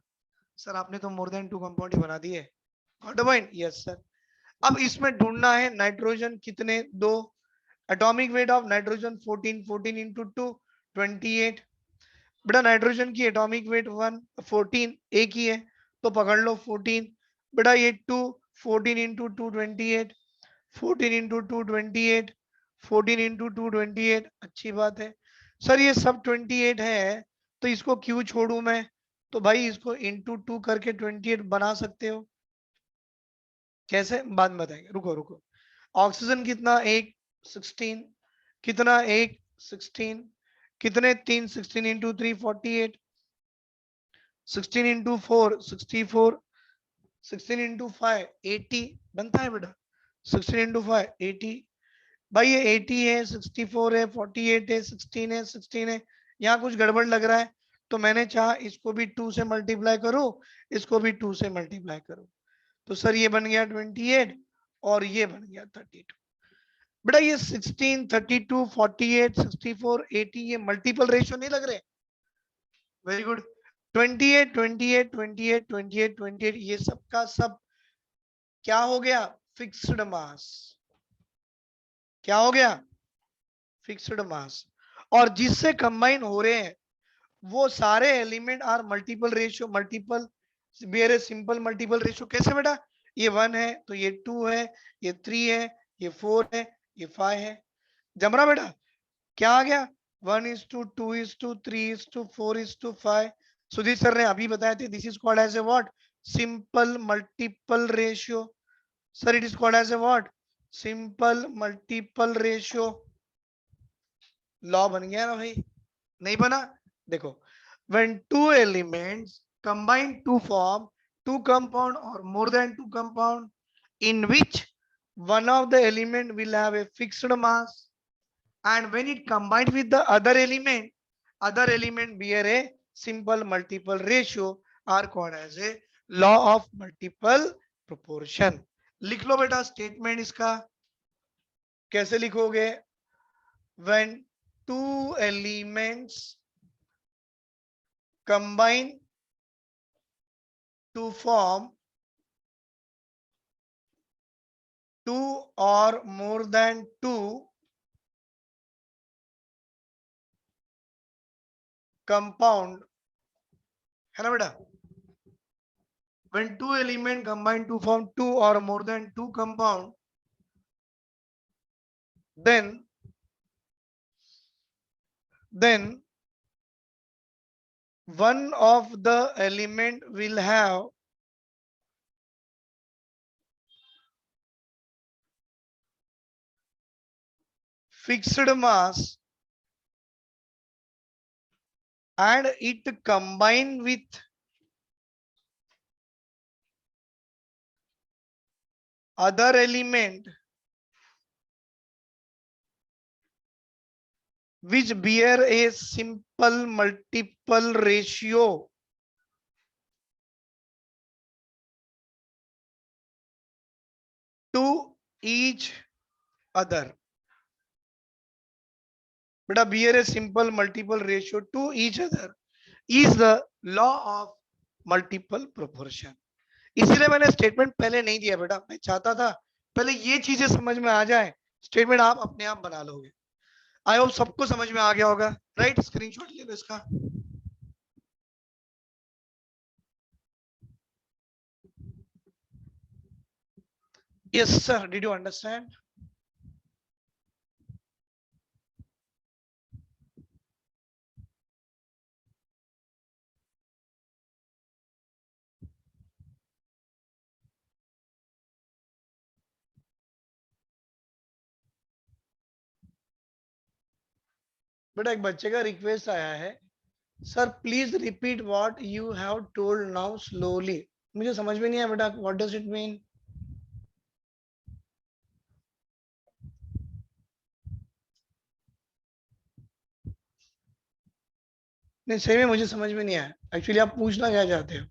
Sir आपने तो मोर देन टू कंपाउंड ही बना दिए, got the point? Yes sir. अब इसमें ढूंढना है नाइट्रोजन कितने, दो। Atomic weight of nitrogen 14, 14 into two 28। बेटा नाइट्रोजन की एटॉमिक वेट 14 एक ही है, तो पकड़ लो 14। बेटा ये 2, 14 into two 28, 14 into two 28, 14 into two 28। अच्छी बात है सर, ये सब 28 है तो इसको क्यों छोड़ू मैं? तो भाई इसको इंटू टू करके 28 बना सकते हो, कैसे बाद में बताएंगे, रुको रुको। ऑक्सीजन कितना? एक 16, कितना? एक 16, कितने? तीन, 16 into three 48, 16 into four 64, 16 into five 80 बनता है बेटा। 16 इंटू फाइव 80। भाई ये 80 है, 64 है, 48 है, 16 है, 16 है, यहाँ कुछ गड़बड़ लग रहा है, तो मैंने चाहा इसको भी 2 से मल्टीप्लाई करो, इसको भी 2 से मल्टीप्लाई करो, तो सर ये बन गया 28 और ये बन गया 32। बेटा ये 16, 32, 48, 64, 80 ये मल्टीपल रेशियो नहीं लग रहे? Very good. 28, 28, 28, 28, 28 ये सब का सब क्या हो गया? Fixed mass. क्या हो गया? Fixed mass. और जिससे कंबाइन हो रहे हैं वो सारे element are multiple ratio, multiple bear a simple multiple ratio. कैसे बेटा? ये 1 है तो ये 2 है, ये 3 है, ये 4 है, ये 5 है। जमरा बेटा? क्या आ गया? 1:2:3:4:5। सुधीर सर ने अभी बताया थे, this is called as a what? Simple multiple ratio. Sir it is called as a what? Simple multiple ratio. Law बन गया ना भाई? नहीं बना? देखो, when two elements combine to form two compound or more than two compound in which one of the element will have a fixed mass, and when it combined with the other element bear a simple multiple ratio are called as a law of multiple proportion। लिख लो बेटा statement इसका, कैसे लिखोगे? when two elements combine to form two or more than two compound, है ना बेटा? when two element combine to form two or more than two compound, then one of the element will have fixed mass and it combined with other element which bear a simple multiple ratio to each other. Beta bear a simple multiple ratio to each other is the law of multiple proportion. इसीलिए मैंने statement पहले नहीं दिया बेटा, मैं चाहता था पहले ये चीजें समझ में आ जाए, स्टेटमेंट आप अपने आप बना लोगे। आई होप सबको समझ में आ गया होगा, राइट? स्क्रीनशॉट ले लो इसका। Yes sir, did you understand? बेटा एक बच्चे का रिक्वेस्ट आया है, sir please repeat what you have told now slowly. मुझे समझ में नहीं आया बेटा, व्हाट डज इट मीन? नहीं सही में मुझे समझ में नहीं आया एक्चुअली, आप पूछना क्या चाहते हो?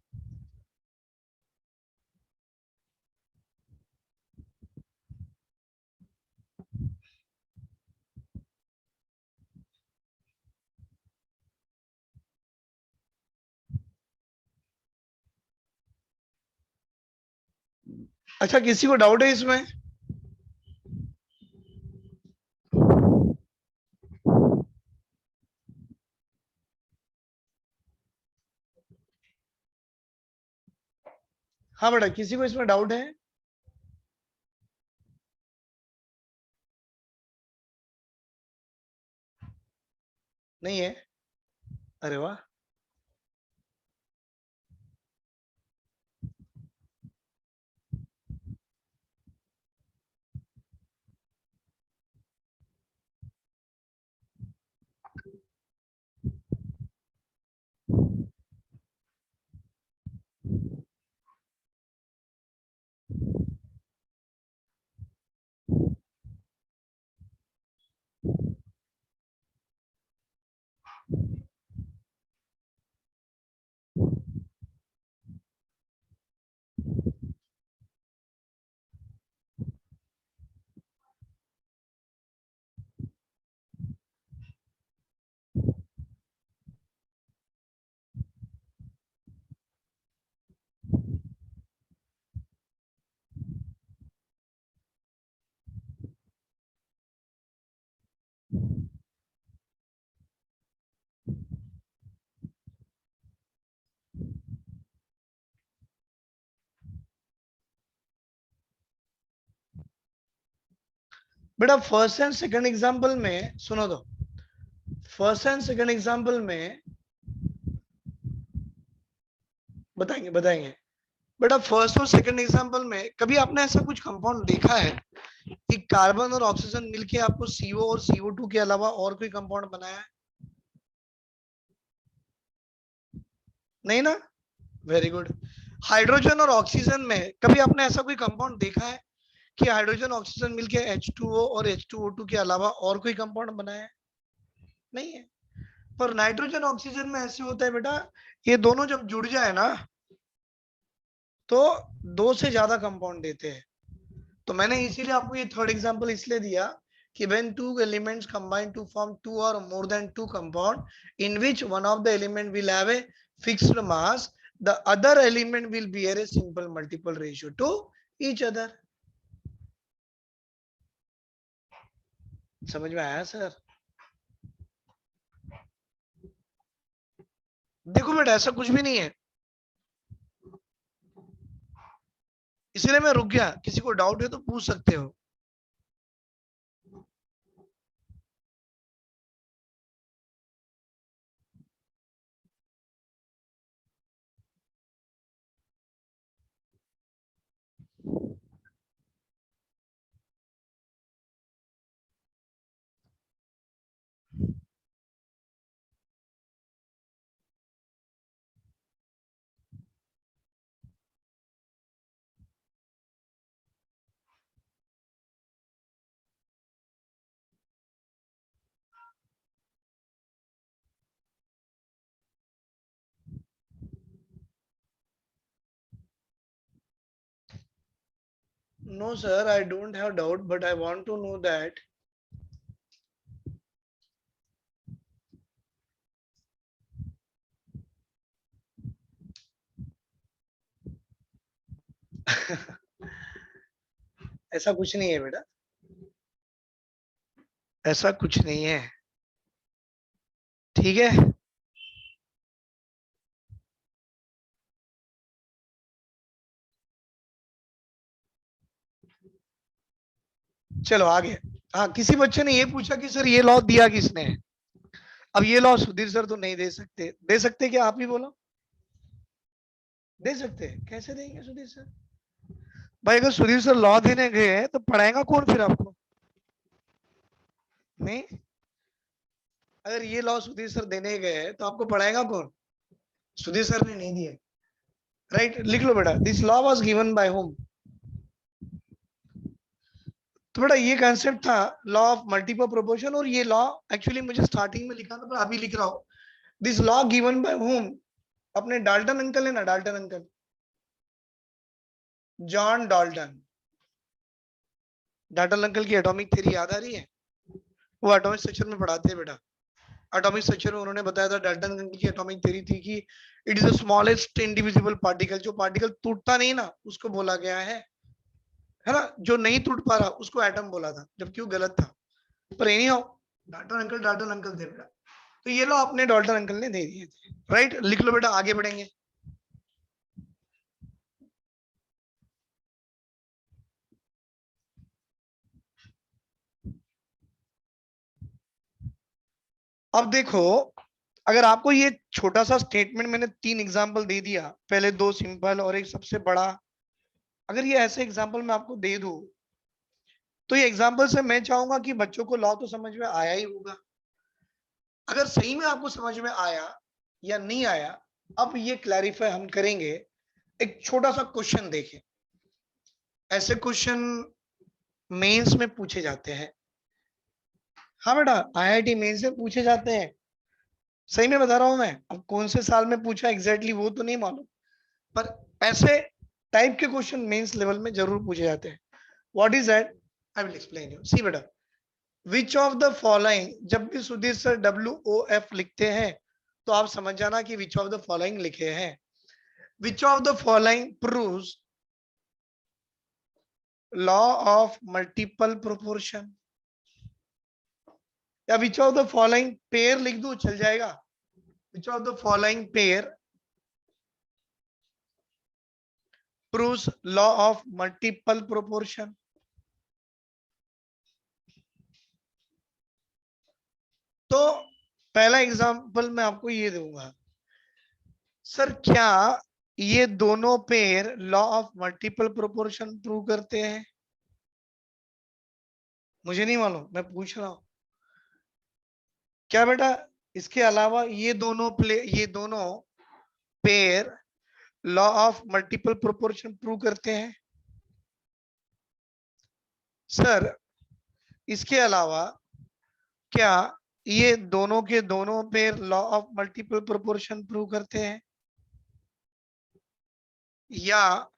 अच्छा किसी को डाउट है इसमें? हाँ बेटा, किसी को इसमें डाउट है? नहीं है? अरे वाह। बेटा फर्स्ट एंड सेकंड एग्जांपल में सुनो तो, फर्स्ट एंड सेकंड एग्जांपल में बताएंगे बताएंगे। बेटा फर्स्ट और सेकंड एग्जांपल में कभी आपने ऐसा कुछ कंपाउंड देखा है कि कार्बन और ऑक्सीजन मिलके आपको CO और CO2 के अलावा और कोई कंपाउंड बनाया है? नहीं ना? Very good. हाइड्रोजन और ऑक्सीजन में कभी आपने ऐसा कोई कंपाउंड देखा है कि हाइड्रोजन ऑक्सीजन मिलके H2O और H2O2 के अलावा और कोई कंपाउंड बनाया है? नहीं है। पर नाइट्रोजन ऑक्सीजन में ऐसे होता है बेटा, ये दोनों जब जुड़ जाए ना तो दो से ज्यादा कंपाउंड देते हैं। तो मैंने इसीलिए आपको ये थर्ड एग्जांपल इसलिए दिया कि when two elements combine to form two or more than two compound in which one of the element will have a fixed mass, the other element will bear a simple multiple ratio to each other. समझ में आया sir? देखो बेटा ऐसा कुछ भी नहीं है, इसलिए मैं रुक गया। किसी को डाउट है तो पूछ सकते हो। No sir, I don't have doubt, but I want to know that ऐसा कुछ नहीं है बेटा, ऐसा कुछ नहीं है, ठीक है। चलो आगे। हाँ, किसी बच्चे ने ये पूछा कि सर ये लॉ दिया किसने है। अब ये लॉ सुधीर सर तो नहीं दे सकते, दे सकते क्या, आप ही बोलो। दे सकते हैं, कैसे देंगे सुधीर सर। भाई अगर सुधीर सर लॉ देने गए तो पढ़ाएगा कौन फिर आपको। नहीं, अगर ये लॉ सुधीर सर देने गए तो आपको पढ़ाएगा कौन। सुधीर सर ने नहीं दिए, राइट। लिख लो बेटा, this law was given by home. तो बेटा ये कंसेप्ट था लॉ ऑफ मल्टीपल प्रोपोर्शन, और ये लॉ एक्चुअली मुझे स्टार्टिंग में लिखा था पर अभी लिख रहा हूं। This law given by home, अपने डाल्टन अंकल है ना, Dalton uncle, John Dalton. Dalton uncle की एटॉमिक थ्योरी याद आ रही है, वो एटॉमिक स्ट्रक्चर में पढ़ाते हैं बेटा। एटॉमिक स्ट्रक्चर में उन्होंने बताया था, डाल्टन अंकल की एटॉमिक थ्योरी थी कि it is the smallest indivisible particle, जो पार्टिकल टूटता नहीं ना उसको बोला गया है ना, जो नहीं टूट पा रहा उसको एटम बोला था, जबकि वो गलत था। पर एनी हाउ, डाल्टन अंकल थे बेटा, तो ये लो अपने डाल्टन अंकल ने दे दिए थे, राइट। लिख लो बेटा, आगे बढ़ेंगे। अब देखो, अगर आपको ये छोटा सा स्टेटमेंट, मैंने 3 एग्जांपल दे दिया, पहले 2 सिंपल और एक सबसे बड़ा, अगर ये ऐसे एग्जांपल मैं आपको दे दूं, तो ये एग्जांपल से मैं चाहूंगा कि बच्चों को लॉ तो समझ में आया ही होगा। अगर सही में आपको समझ में आया या नहीं आया, अब ये क्लैरिफाई हम करेंगे। एक छोटा सा क्वेश्चन देखें, ऐसे क्वेश्चन मेंस में पूछे जाते हैं। हाँ बेटा, आईआईटी मेंस में पूछे जाते हैं, सही में बता रहा हूं मैं। अब कौन से साल में पूछा एग्जैक्टली वो तो नहीं मालूम, पर ऐसे टाइप के क्वेश्चन मेंस लेवल में जरूर पूछे जाते हैं। What is that, I will explain you. See बेटा, विच ऑफ द फॉलोइंग, जब भी सुधीर सर WOF लिखते हैं तो आप समझ जाना कि विच ऑफ द फॉलोइंग लिखे हैं। Which of the following proves law of multiple proportion, या which of the following pair लिख दो चल जाएगा। Which of the following pair proves law of multiple proportion. तो पहला एग्जांपल मैं आपको ये दूंगा, सर क्या ये दोनों pair law of multiple proportion prove करते हैं। मुझे नहीं मालूम, मैं पूछ रहा हूं। क्या बेटा इसके अलावा ये दोनों pair law of multiple proportion prove करते हैं। सर इसके अलावा क्या ये दोनों के दोनों pair law of multiple proportion prove करते हैं, या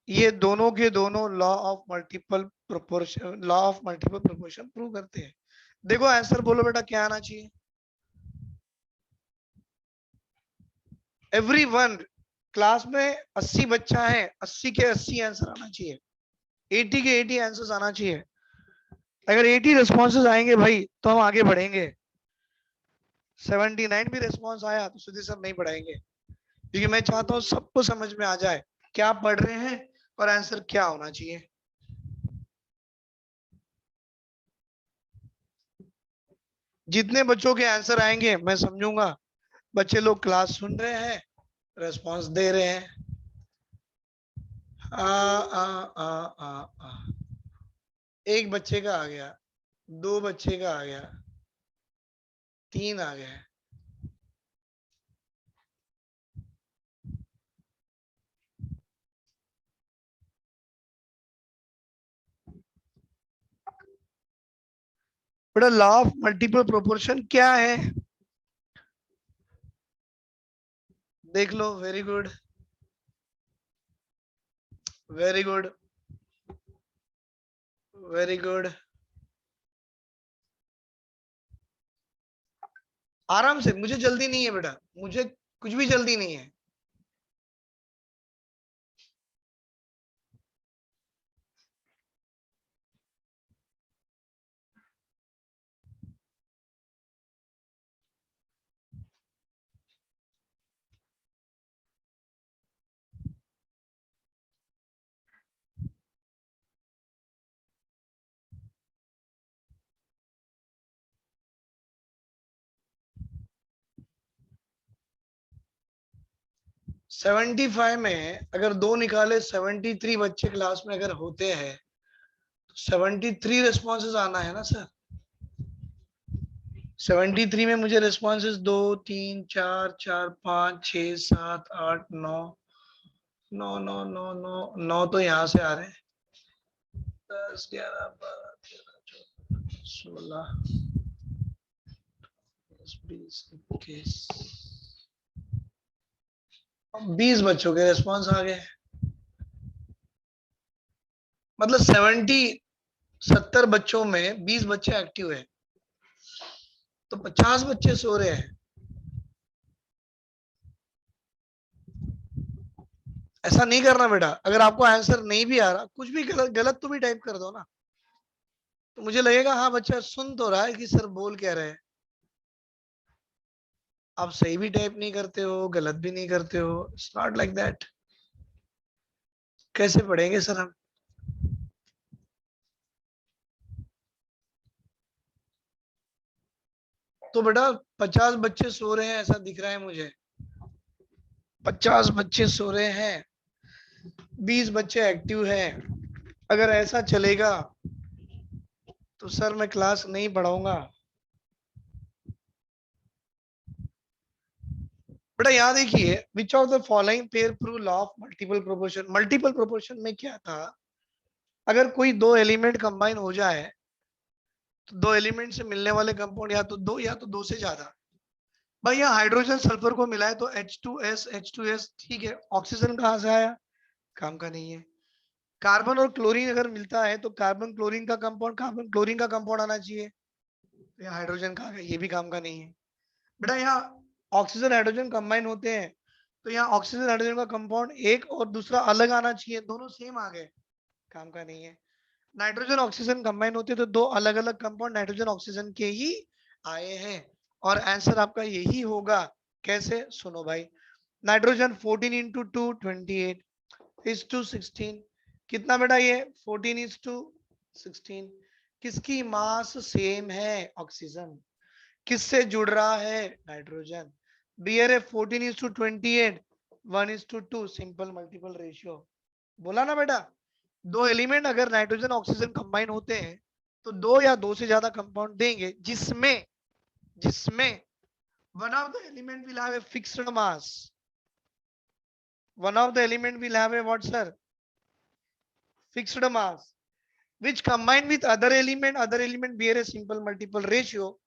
ये दोनों के दोनों law of multiple proportion prove करते हैं। देखो आंसर बोलो बेटा, क्या आना चाहिए। एवरीवन, क्लास में 80 बच्चा है, 80 के 80 आंसर आना चाहिए, 80 के 80 आंसर्स आना चाहिए। अगर 80 रिस्पॉन्सेज आएंगे भाई तो हम आगे बढ़ेंगे। 79 भी रिस्पॉन्स आया तो सुधीर सर नहीं पढ़ाएंगे, क्योंकि मैं चाहता हूँ सबको समझ में आ जाए क्या पढ़ रहे हैं और आंसर क्या होना चाहिए। जितने बच्चों के आंसर आएंगे मैं समझूंगा बच्चे लोग क्लास सुन रहे हैं, रेस्पॉन्स दे रहे हैं। आ, आ, आ, आ, आ। एक बच्चे का आ गया, 2 बच्चे का आ गया, 3 आ गया। बेटा लॉ ऑफ मल्टीपल प्रोपोर्शन क्या है, देख लो। Very good, very good. Very good. आराम से, मुझे जल्दी नहीं है बेटा, मुझे कुछ भी जल्दी नहीं है। सेवेंटी फाइव में अगर दो निकाले, 73 बच्चे क्लास में अगर होते हैं, 73 रिस्पॉन्सेज आना है ना सर। 73 में मुझे रिस्पॉन्सेज 2 3 4 4 5 6 7 8 9 9 9 9 9 9 तो यहाँ से आ रहे हैं। 10 11 12 13 14 16 20 21 20 बच्चों के रिस्पॉन्स आ गए। मतलब 70 बच्चों में 20 बच्चे एक्टिव है, तो 50 बच्चे सो रहे हैं। ऐसा नहीं करना बेटा, अगर आपको आंसर नहीं भी आ रहा, कुछ भी गलत गलत तो भी टाइप कर दो ना, तो मुझे लगेगा हाँ बच्चा सुन तो रहा है कि सर बोल क्या रहे हैं। आप सही भी टाइप नहीं करते हो, गलत भी नहीं करते हो, इट्स नॉट लाइक दैट। कैसे पढ़ेंगे सर हम? तो बेटा 50 बच्चे सो रहे हैं ऐसा दिख रहा है मुझे, 50 बच्चे सो रहे हैं, 20 बच्चे एक्टिव हैं। अगर ऐसा चलेगा तो सर मैं क्लास नहीं पढ़ाऊंगा। बेटा यहाँ देखिए, विच of the following pair prove law of multiple proportion. Multiple proportion में क्या था, अगर कोई दो एलिमेंट कंबाइन हो जाए, तो दो एलिमेंट से मिलने वाले कंपाउंड या तो दो से ज्यादा। भाई यहाँ हाइड्रोजन सल्फर को मिला है तो H2S ठीक है, ऑक्सीजन कहाँ से आया, काम का नहीं है। कार्बन और क्लोरीन अगर मिलता है तो कार्बन क्लोरीन का कंपाउंड, कार्बन क्लोरीन का कंपाउंड आना चाहिए, तो यहाँ हाइड्रोजन कहाँ गया, ये भी काम का नहीं है। बेटा यहाँ ऑक्सीजन हाइड्रोजन कंबाइन होते हैं, तो यहाँ ऑक्सीजन हाइड्रोजन का कंपाउंड एक और दूसरा अलग आना चाहिए, दोनों सेम आ गए, काम का नहीं है। नाइट्रोजन ऑक्सीजन कंबाइन होते तो दो अलग अलग कंपाउंड नाइट्रोजन ऑक्सीजन के ही आए हैं, और आंसर आपका यही होगा। कैसे, सुनो भाई। Nitrogen 14 into 2 28 is to 16। कितना बेटा ये 14 इज टू 16। किसकी मास सेम है, ऑक्सीजन। किससे जुड़ रहा है, नाइट्रोजन। बियर है 14 is to 28, 1 is to 2, simple multiple ratio. बोला ना बेटा, दो एलिमेंट अगर नाइट्रोजन ऑक्सीजन कंबाइन होते हैं तो दो या दो से ज्यादा कंपाउंड देंगे, जिसमें जिसमें one of the element will have a fixed mass, one of the element will have a what sir, fixed mass, which combine with other element bear a simple multiple ratio,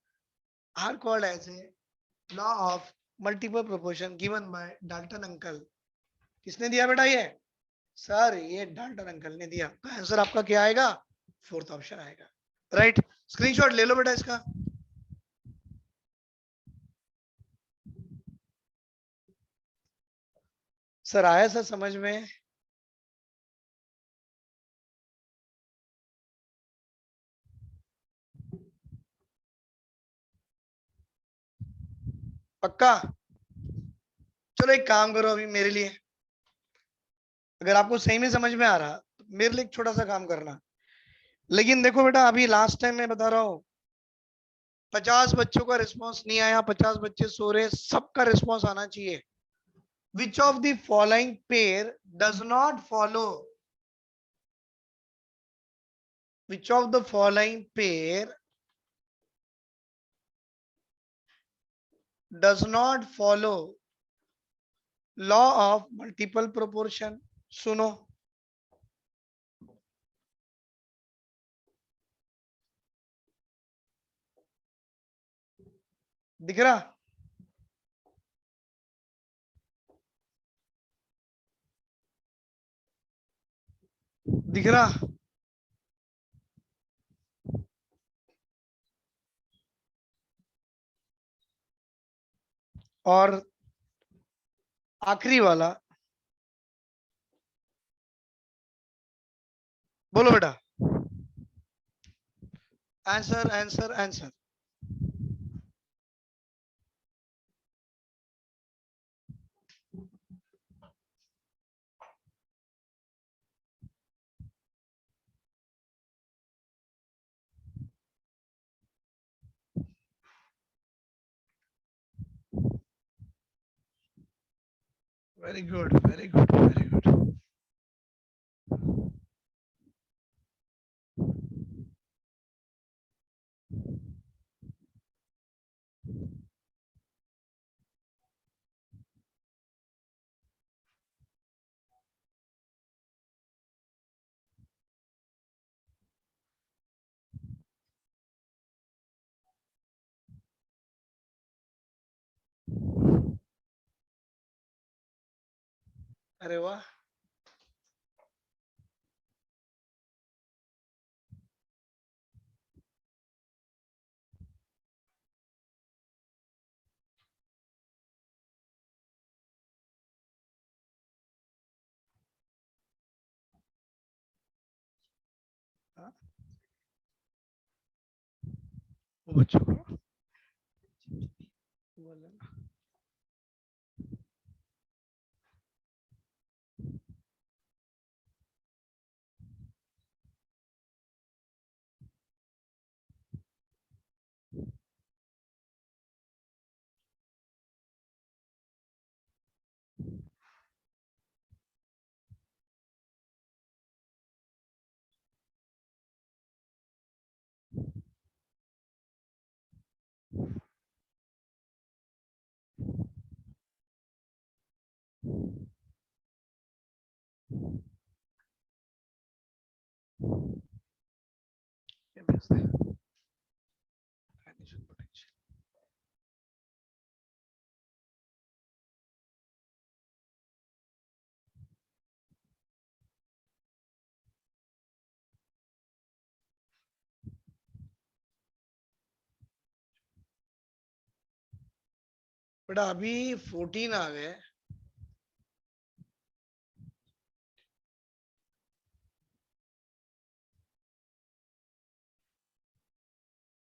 are called as a law of multiple proportion given by Dalton uncle। किसने दिया बेटा ये, sir ये Dalton uncle ने दिया। तो answer आपका क्या आएगा, फोर्थ ऑप्शन आएगा। राइट, स्क्रीनशॉट ले लो बेटा इसका। सर आया सर समझ में? पक्का? चलो एक काम करो अभी मेरे लिए, अगर आपको सही में समझ में आ रहा तो मेरे लिए एक छोटा सा काम करना। लेकिन देखो बेटा, अभी लास्ट टाइम मैं बता रहा हूँ, 50 बच्चों का रिस्पॉन्स नहीं आया, 50 बच्चे सो रहे, सबका रिस्पॉन्स आना चाहिए। विच of the following pair does not follow, which of the following pair does not follow law of multiple proportion. सुनो, दिख रहा, दिख रहा? और आखिरी वाला बोलो बेटा, answer answer answer. Very good very good very good. अरे वाह, वो बच्चों को क्या भेजते हैं? Addition potential। बेटा अभी 14 आ गए,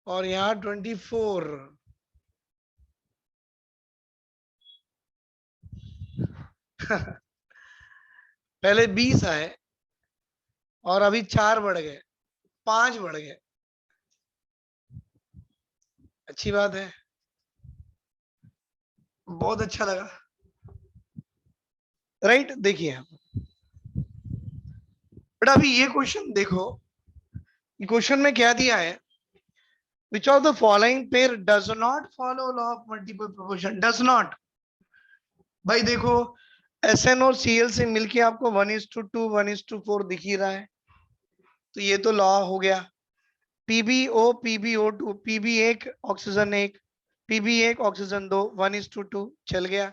और यहाँ 24। पहले 20 आए और अभी 4 बढ़ गए, 5 बढ़ गए। अच्छी बात है, बहुत अच्छा लगा। राइट, देखिए बेटा अभी ये क्वेश्चन देखो, क्वेश्चन में क्या दिया है, विच of the following pair does not follow law of multiple proportion. Does not, भाई देखो SN और Cl से मिलके आपको 1:2 1:4 दिख ही रहा है, तो ये तो लॉ हो गया। PbO PbO2 Pb एक ऑक्सीजन एक, Pb एक ऑक्सीजन दो, 1:2 चल गया।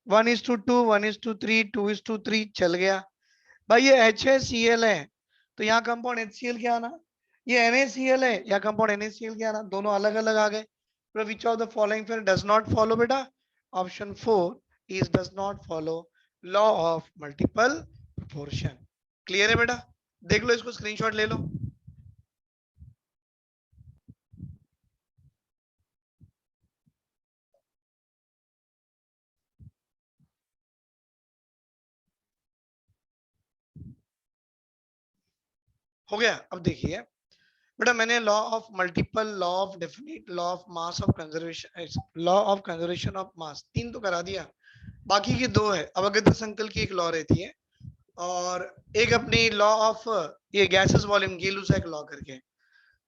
1:2 1:3 2:3 चल गया। भाई ये HCl है, तो यहाँ कंपाउंड HCl क्या आना, ये NaCl है, या कंपाउंड NaCl क्या आना, दोनों अलग अलग आ गए। विच ऑफ द फॉलोइंग फिर डज नॉट फॉलो बेटा, option 4 is does not follow law of multiple proportion. Clear है बेटा, देख लो इसको, स्क्रीनशॉट ले लो। हो गया, अब देखिए बेटा मैंने law of multiple, law of definite, law of mass of conservation, law of conservation of मास, 3 तो करा दिया, बाकी की 2 है। अवगत संकल की एक लॉ रहती है, और एक अपनी लॉ ऑफ ये गैसेस वॉल्यूम गीलुसैक लॉ करके।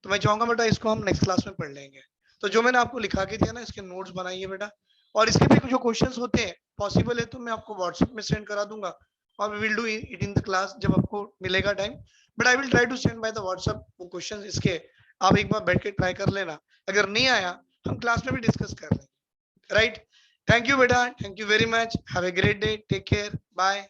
तो मैं चाहूंगा बेटा इसको हम नेक्स्ट क्लास में पढ़ लेंगे। तो जो मैंने आपको लिखा के दिया ना, इसके नोट्स बनाइए बेटा, और इसके भी जो क्वेश्चंस होते हैं पॉसिबल है तो मैं आपको व्हाट्सएप में सेंड करा दूंगा, और we will do it in the class जब आपको मिलेगा time. But I will try to send by the WhatsApp वो क्वेश्चंस, इसके आप एक बार बैठ के ट्राई कर लेना, अगर नहीं आया हम क्लास में भी डिस्कस कर लेंगे। राइट, थैंक यू बेटा, thank you very much, have a great day, take care, bye.